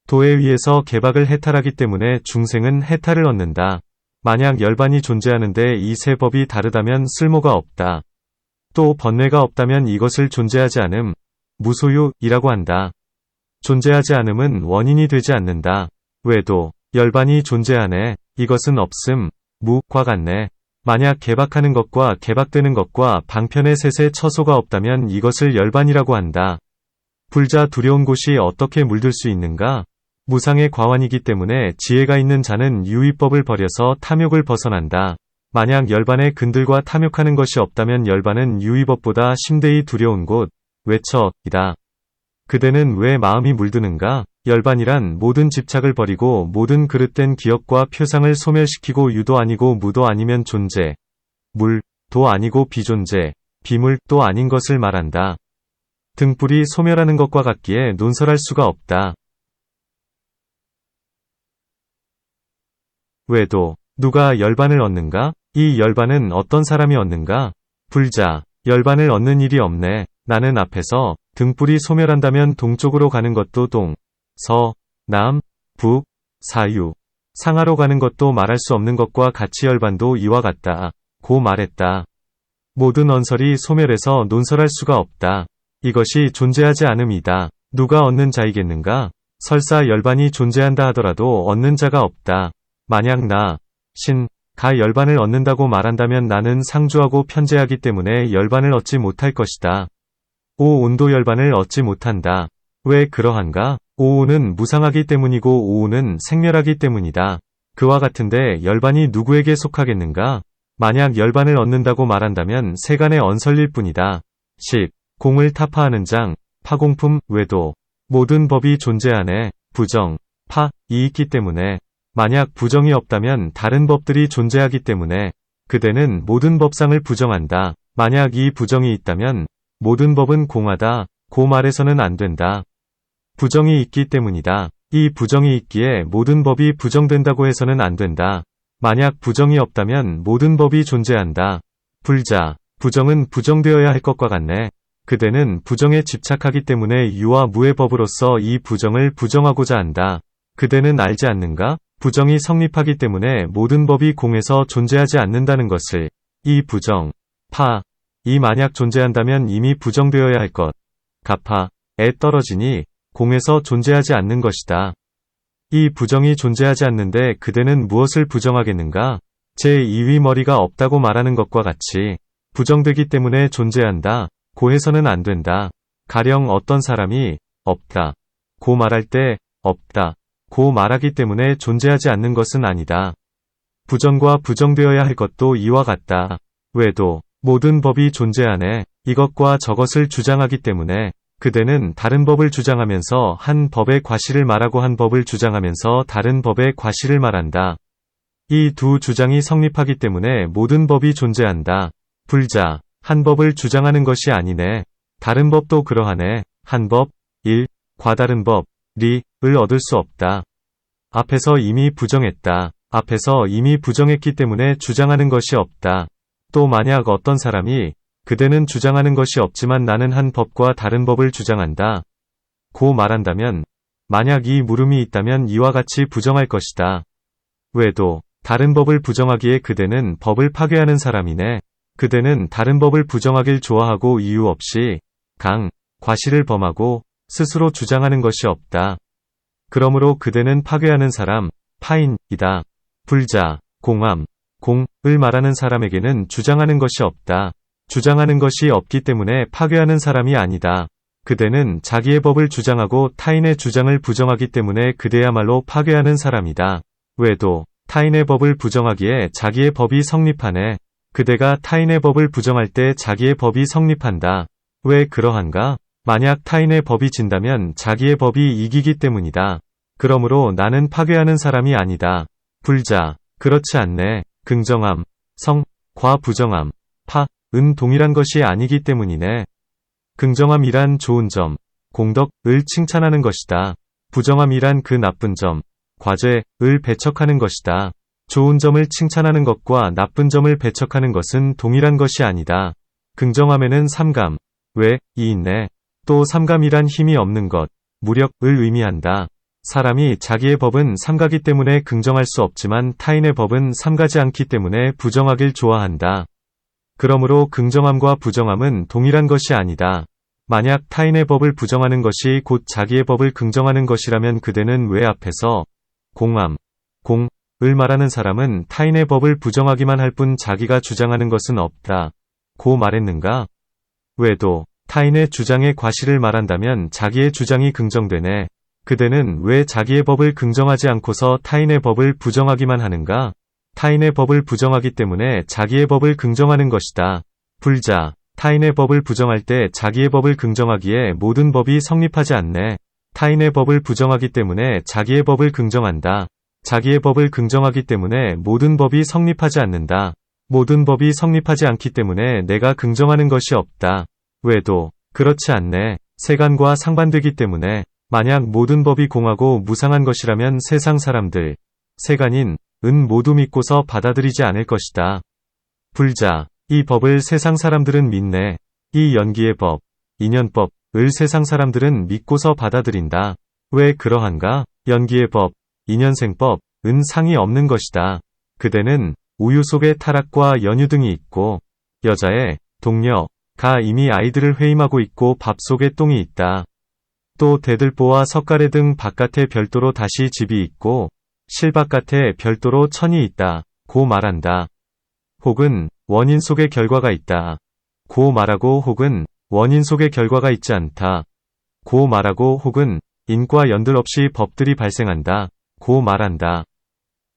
도에 의해서 개박을 해탈하기 때문에 중생은 해탈을 얻는다. 만약 열반이 존재하는데 이 세 법이 다르다면 쓸모가 없다. 또 번뇌가 없다면 이것을 존재하지 않음, 무소유이라고 한다. 존재하지 않음은 원인이 되지 않는다. 외도, 열반이 존재하네. 이것은 없음, 무과 같네. 만약 개박하는 것과 개박되는 것과 방편의 셋의 처소가 없다면 이것을 열반이라고 한다. 불자 두려운 곳이 어떻게 물들 수 있는가? 무상의 과환이기 때문에 지혜가 있는 자는 유의법을 버려서 탐욕을 벗어난다. 만약 열반의 근들과 탐욕하는 것이 없다면 열반은 유의법보다 심대히 두려운 곳, 외처이다. 그대는 왜 마음이 물드는가? 열반이란 모든 집착을 버리고 모든 그릇된 기억과 표상을 소멸시키고 유도 아니고 무도 아니면 존재, 물도 아니고 비존재, 비물도 아닌 것을 말한다. 등불이 소멸하는 것과 같기에 논설할 수가 없다. 외도, 누가 열반을 얻는가? 이 열반은 어떤 사람이 얻는가? 불자, 열반을 얻는 일이 없네. 나는 앞에서 등불이 소멸한다면 동쪽으로 가는 것도 동, 서, 남, 북, 사유, 상하로 가는 것도 말할 수 없는 것과 같이 열반도 이와 같다. 고 말했다. 모든 언설이 소멸해서 논설할 수가 없다. 이것이 존재하지 않음이다. 누가 얻는 자이겠는가? 설사 열반이 존재한다 하더라도 얻는 자가 없다. 만약 나, 가 열반을 얻는다고 말한다면 나는 상주하고 편재하기 때문에 열반을 얻지 못할 것이다. 오온도 열반을 얻지 못한다. 왜 그러한가? 오온은 무상하기 때문이고 오온은 생멸하기 때문이다. 그와 같은데 열반이 누구에게 속하겠는가? 만약 열반을 얻는다고 말한다면 세간의 언설일 뿐이다. 10. 공을 타파하는 장, 파공품, 외도. 모든 법이 존재하네. 부정, 파이 있기 때문에. 만약 부정이 없다면 다른 법들이 존재하기 때문에 그대는 모든 법상을 부정한다. 만약 이 부정이 있다면 모든 법은 공하다. 고 말해서는 안 된다. 부정이 있기 때문이다. 이 부정이 있기에 모든 법이 부정된다고 해서는 안 된다. 만약 부정이 없다면 모든 법이 존재한다. 불자, 부정은 부정되어야 할 것과 같네. 그대는 부정에 집착하기 때문에 유와 무의 법으로서 이 부정을 부정하고자 한다. 그대는 알지 않는가? 부정이 성립하기 때문에 모든 법이 공에서 존재하지 않는다는 것을. 이 부정, 이 만약 존재한다면 이미 부정되어야 할 것, 에 떨어지니 공에서 존재하지 않는 것이다. 이 부정이 존재하지 않는데 그대는 무엇을 부정하겠는가? 제2위 머리가 없다고 말하는 것과 같이 부정되기 때문에 존재한다. 고 해서는 안 된다. 가령 어떤 사람이 없다. 고 말할 때 없다. 고 말하기 때문에 존재하지 않는 것은 아니다. 부정과 부정되어야 할 것도 이와 같다. 외도 모든 법이 존재하네. 이것과 저것을 주장하기 때문에 그대는 다른 법을 주장하면서 한 법의 과실을 말하고 한 법을 주장하면서 다른 법의 과실을 말한다. 이 두 주장이 성립하기 때문에 모든 법이 존재한다. 불자, 한 법을 주장하는 것이 아니네. 다른 법도 그러하네. 한 법, 과 다른 법, 을 얻을 수 없다. 앞에서 이미 부정했다. 앞에서 이미 부정했기 때문에 주장하는 것이 없다. 또 만약 어떤 사람이 그대는 주장하는 것이 없지만 나는 한 법과 다른 법을 주장한다. 고 말한다면 만약 이 물음이 있다면 이와 같이 부정할 것이다. 외도 다른 법을 부정하기에 그대는 법을 파괴하는 사람이네. 그대는 다른 법을 부정하길 좋아하고 이유 없이 과실을 범하고 스스로 주장하는 것이 없다. 그러므로 그대는 파괴하는 사람, 파인이다. 불자, 공을 말하는 사람에게는 주장하는 것이 없다. 주장하는 것이 없기 때문에 파괴하는 사람이 아니다. 그대는 자기의 법을 주장하고 타인의 주장을 부정하기 때문에 그대야말로 파괴하는 사람이다. 외도 타인의 법을 부정하기에 자기의 법이 성립하네. 그대가 타인의 법을 부정할 때 자기의 법이 성립한다. 왜 그러한가? 만약 타인의 법이 진다면 자기의 법이 이기기 때문이다. 그러므로 나는 파괴하는 사람이 아니다. 불자, 그렇지 않네. 긍정함, 과 부정함, 은 동일한 것이 아니기 때문이네. 긍정함이란 좋은 점, 공덕을 칭찬하는 것이다. 부정함이란 그 나쁜 점, 과죄를 배척하는 것이다. 좋은 점을 칭찬하는 것과 나쁜 점을 배척하는 것은 동일한 것이 아니다. 긍정함에는 삼감, 이 있네. 또 삼감이란 힘이 없는 것, 무력을 의미한다. 사람이 자기의 법은 삼가기 때문에 긍정할 수 없지만 타인의 법은 삼가지 않기 때문에 부정하길 좋아한다. 그러므로 긍정함과 부정함은 동일한 것이 아니다. 만약 타인의 법을 부정하는 것이 곧 자기의 법을 긍정하는 것이라면 그대는 왜 앞에서 공을 말하는 사람은 타인의 법을 부정하기만 할 뿐 자기가 주장하는 것은 없다. 고 말했는가? 외도 타인의 주장의 과실을 말한다면 자기의 주장이 긍정되네. 그대는 왜 자기의 법을 긍정하지 않고서 타인의 법을 부정하기만 하는가? 타인의 법을 부정하기 때문에 자기의 법을 긍정하는 것이다. 불자, 타인의 법을 부정할 때 자기의 법을 긍정하기에 모든 법이 성립하지 않네. 타인의 법을 부정하기 때문에 자기의 법을 긍정한다. 자기의 법을 긍정하기 때문에 모든 법이 성립하지 않는다. 모든 법이 성립하지 않기 때문에 내가 긍정하는 것이 없다. 외도 그렇지 않네. 세간과 상반되기 때문에 만약 모든 법이 공하고 무상한 것이라면 세상 사람들, 세간인 은 모두 믿고서 받아들이지 않을 것이다. 불자, 이 법을 세상 사람들은 믿네. 이 연기의 법, 인연법을 세상 사람들은 믿고서 받아들인다. 왜 그러한가? 연기의 법, 인연생법은 상이 없는 것이다. 그대는 우유 속에 타락과 연유 등이 있고 여자의 동료가 이미 아이들을 회임하고 있고 밥 속에 똥이 있다. 또 대들보와 석가래 등 바깥에 별도로 다시 집이 있고 실 바깥에 별도로 천이 있다. 고 말한다. 혹은 원인 속에 결과가 있다. 고 말하고 혹은 원인 속에 결과가 있지 않다. 고 말하고 혹은 인과 연들 없이 법들이 발생한다. 고 말한다.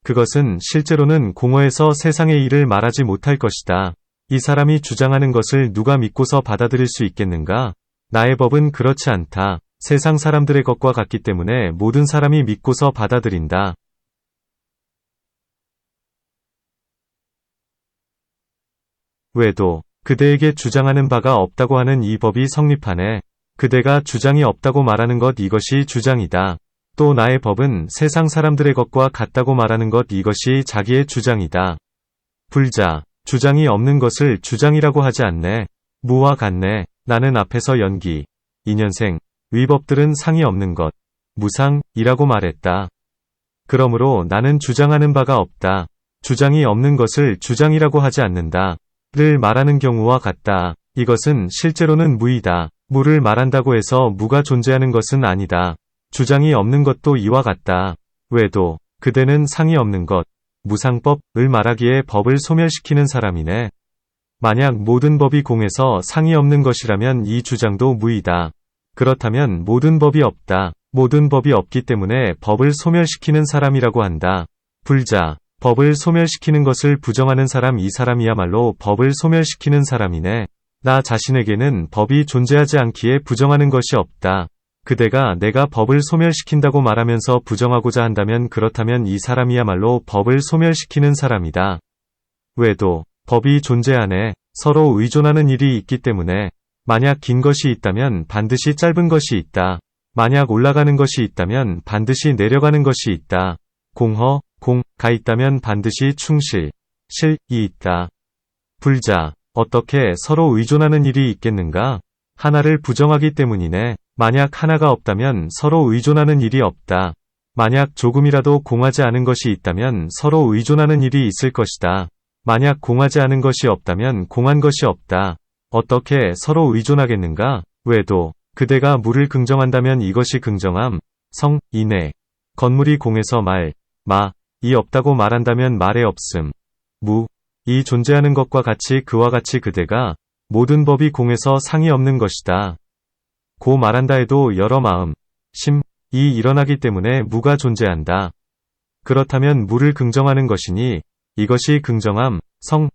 그것은 실제로는 공허해서 세상의 일을 말하지 못할 것이다. 이 사람이 주장하는 것을 누가 믿고서 받아들일 수 있겠는가? 나의 법은 그렇지 않다. 세상 사람들의 것과 같기 때문에 모든 사람이 믿고서 받아들인다. 외도 그대에게 주장하는 바가 없다고 하는 이 법이 성립하네. 그대가 주장이 없다고 말하는 것 이것이 주장이다. 또 나의 법은 세상 사람들의 것과 같다고 말하는 것 이것이 자기의 주장이다. 불자, 주장이 없는 것을 주장이라고 하지 않네. 무와 같네. 나는 앞에서 연기, 인연생, 위법들은 상이 없는 것, 무상이라고 말했다. 그러므로 나는 주장하는 바가 없다. 주장이 없는 것을 주장이라고 하지 않는다. 를 말하는 경우와 같다. 이것은 실제로는 무이다. 무를 말한다고 해서 무가 존재하는 것은 아니다. 주장이 없는 것도 이와 같다. 외도, 그대는 상이 없는 것, 무상법을 말하기에 법을 소멸시키는 사람이네. 만약 모든 법이 공에서 상이 없는 것이라면 이 주장도 무이다. 그렇다면 모든 법이 없다. 모든 법이 없기 때문에 법을 소멸시키는 사람이라고 한다. 불자, 법을 소멸시키는 것을 부정하는 사람 이 사람이야말로 법을 소멸시키는 사람이네. 나 자신에게는 법이 존재하지 않기에 부정하는 것이 없다. 그대가 내가 법을 소멸시킨다고 말하면서 부정하고자 한다면 그렇다면 이 사람이야말로 법을 소멸시키는 사람이다. 외도, 법이 존재하네. 서로 의존하는 일이 있기 때문에 만약 긴 것이 있다면 반드시 짧은 것이 있다. 만약 올라가는 것이 있다면 반드시 내려가는 것이 있다. 공허, 가 있다면 반드시 충실, 실이 있다. 불자, 어떻게 서로 의존하는 일이 있겠는가? 하나를 부정하기 때문이네. 만약 하나가 없다면 서로 의존하는 일이 없다. 만약 조금이라도 공하지 않은 것이 있다면 서로 의존하는 일이 있을 것이다. 만약 공하지 않은 것이 없다면 공한 것이 없다. 어떻게 서로 의존하겠는가? 외도, 그대가 무를 긍정한다면 이것이 긍정함, 이네. 건물이 공에서 이 없다고 말한다면 말의 없음, 이 존재하는 것과 같이 그와 같이 그대가 모든 법이 공에서 상이 없는 것이다. 고 말한다 해도 여러 마음, 이 일어나기 때문에 무가 존재한다. 그렇다면 무를 긍정하는 것이니 이것이 긍정함,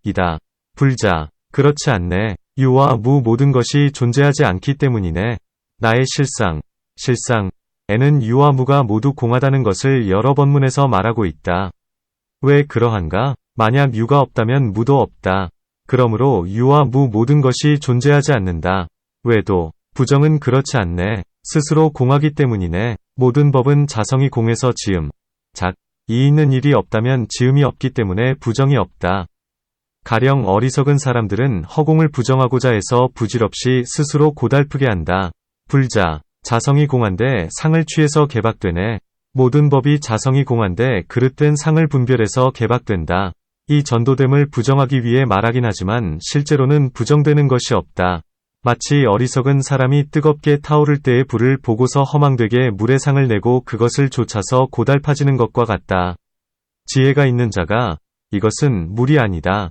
이다. 불자, 그렇지 않네. 유와 무 모든 것이 존재하지 않기 때문이네. 나의 실상에는 유와 무가 모두 공하다는 것을 여러 번문에서 말하고 있다. 왜 그러한가? 만약 유가 없다면 무도 없다. 그러므로 유와 무 모든 것이 존재하지 않는다. 외도, 부정은 그렇지 않네. 스스로 공하기 때문이네. 모든 법은 자성이 공에서 지음, 이 있는 일이 없다면 지음이 없기 때문에 부정이 없다. 가령 어리석은 사람들은 허공을 부정하고자 해서 부질없이 스스로 고달프게 한다. 불자, 자성이 공한데 상을 취해서 개박되네. 모든 법이 자성이 공한데 그릇된 상을 분별해서 개박된다. 이 전도됨을 부정하기 위해 말하긴 하지만 실제로는 부정되는 것이 없다. 마치 어리석은 사람이 뜨겁게 타오를 때의 불을 보고서 허망되게 물에 상을 내고 그것을 좇아서 고달파지는 것과 같다. 지혜가 있는 자가 이것은 물이 아니다.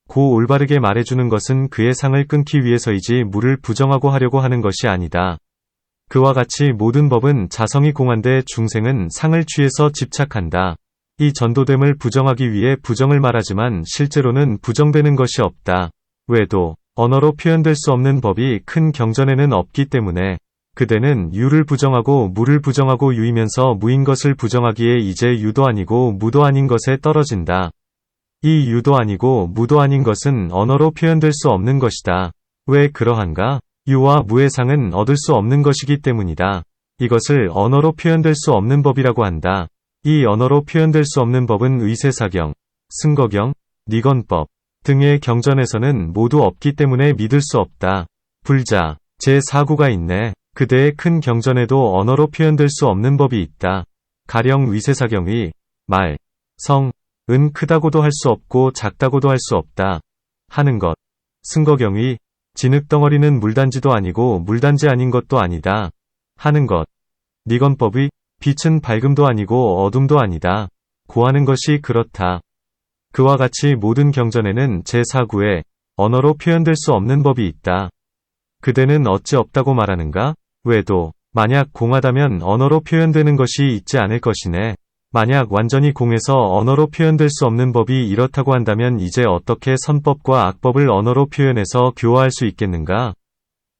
고 올바르게 말해주는 것은 그의 상을 끊기 위해서이지 물을 부정하고 하려고 하는 것이 아니다. 그와 같이 모든 법은 자성이 공한데 중생은 상을 취해서 집착한다. 이 전도됨을 부정하기 위해 부정을 말하지만 실제로는 부정되는 것이 없다. 외도, 언어로 표현될 수 없는 법이 큰 경전에는 없기 때문에 그대는 유를 부정하고 무를 부정하고 유이면서 무인 것을 부정하기에 이제 유도 아니고 무도 아닌 것에 떨어진다. 이 유도 아니고 무도 아닌 것은 언어로 표현될 수 없는 것이다. 왜 그러한가? 유와 무의 상은 얻을 수 없는 것이기 때문이다. 이것을 언어로 표현될 수 없는 법이라고 한다. 이 언어로 표현될 수 없는 법은 의세사경, 승거경, 니건법 등의 경전에서는 모두 없기 때문에 믿을 수 없다. 불자, 제4구가 있네. 그대의 큰 경전에도 언어로 표현될 수 없는 법이 있다. 가령 위세사경의 은 크다고도 할 수 없고 작다고도 할 수 없다. 하는 것. 승거경의 진흙덩어리는 물단지도 아니고 물단지 아닌 것도 아니다. 하는 것. 니건법의 빛은 밝음도 아니고 어둠도 아니다. 고하는 것이 그렇다. 그와 같이 모든 경전에는 제4구에 언어로 표현될 수 없는 법이 있다. 그대는 어찌 없다고 말하는가? 외도, 만약 공하다면 언어로 표현되는 것이 있지 않을 것이네. 만약 완전히 공해서 언어로 표현될 수 없는 법이 이렇다고 한다면 이제 어떻게 선법과 악법을 언어로 표현해서 교화할 수 있겠는가?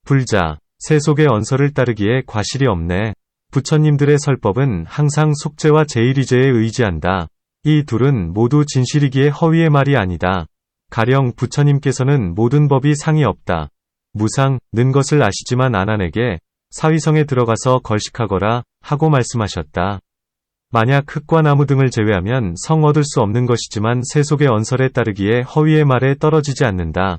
불자, 세속의 언설을 따르기에 과실이 없네. 부처님들의 설법은 항상 속죄와 제1위제에 의지한다. 이 둘은 모두 진실이기에 허위의 말이 아니다. 가령 부처님께서는 모든 법이 상이 없다. 무상, 는 것을 아시지만 안한에게 사위성에 들어가서 걸식하거라 하고 말씀하셨다. 만약 흙과 나무 등을 제외하면 성 얻을 수 없는 것이지만 세속의 언설에 따르기에 허위의 말에 떨어지지 않는다.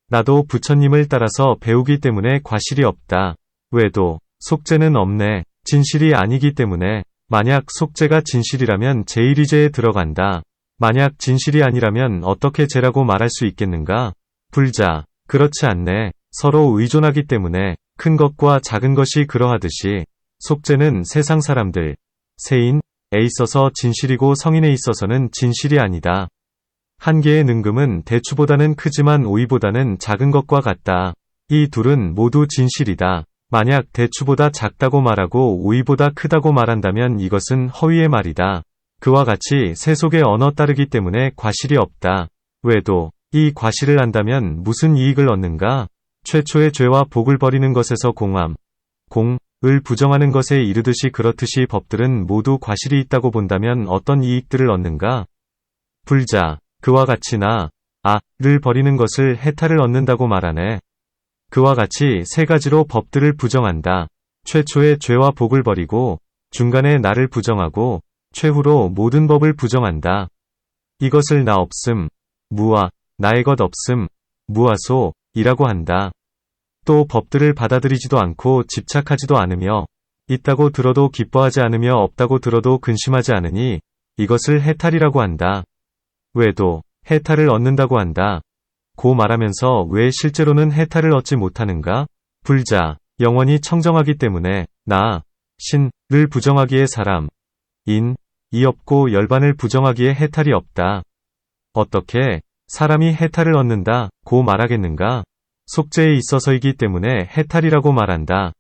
나도 부처님을 따라서 배우기 때문에 과실이 없다. 외도, 속죄는 없네. 진실이 아니기 때문에. 만약 속죄가 진실이라면 제1위제에 들어간다. 만약 진실이 아니라면 어떻게 죄라고 말할 수 있겠는가? 불자, 그렇지 않네. 서로 의존하기 때문에 큰 것과 작은 것이 그러하듯이 속죄는 세상 사람들, 세인에 있어서 진실이고 성인에 있어서는 진실이 아니다. 한 개의 능금은 대추보다는 크지만 오이보다는 작은 것과 같다. 이 둘은 모두 진실이다. 만약 대추보다 작다고 말하고 오이보다 크다고 말한다면 이것은 허위의 말이다. 그와 같이 세속의 언어 따르기 때문에 과실이 없다. 외도, 이 과실을 안다면 무슨 이익을 얻는가? 최초의 죄와 복을 버리는 것에서 공을 부정하는 것에 이르듯이 그렇듯이 법들은 모두 과실이 있다고 본다면 어떤 이익들을 얻는가? 불자, 그와 같이 를 버리는 것을 해탈을 얻는다고 말하네. 그와 같이 세 가지로 법들을 부정한다. 최초의 죄와 복을 버리고, 중간에 나를 부정하고, 최후로 모든 법을 부정한다. 이것을 나 없음, 무아, 나의 것 없음, 무아소, 이라고 한다. 또 법들을 받아들이지도 않고 집착하지도 않으며, 있다고 들어도 기뻐하지 않으며 없다고 들어도 근심하지 않으니, 이것을 해탈이라고 한다. 외도, 해탈을 얻는다고 한다. 고 말하면서 왜 실제로는 해탈을 얻지 못하는가? 불자, 영원히 청정하기 때문에, 신을 부정하기에 이 없고 열반을 부정하기에 해탈이 없다. 어떻게 사람이 해탈을 얻는다 고 말하겠는가? 속죄에 있어서이기 때문에 해탈이라고 말한다.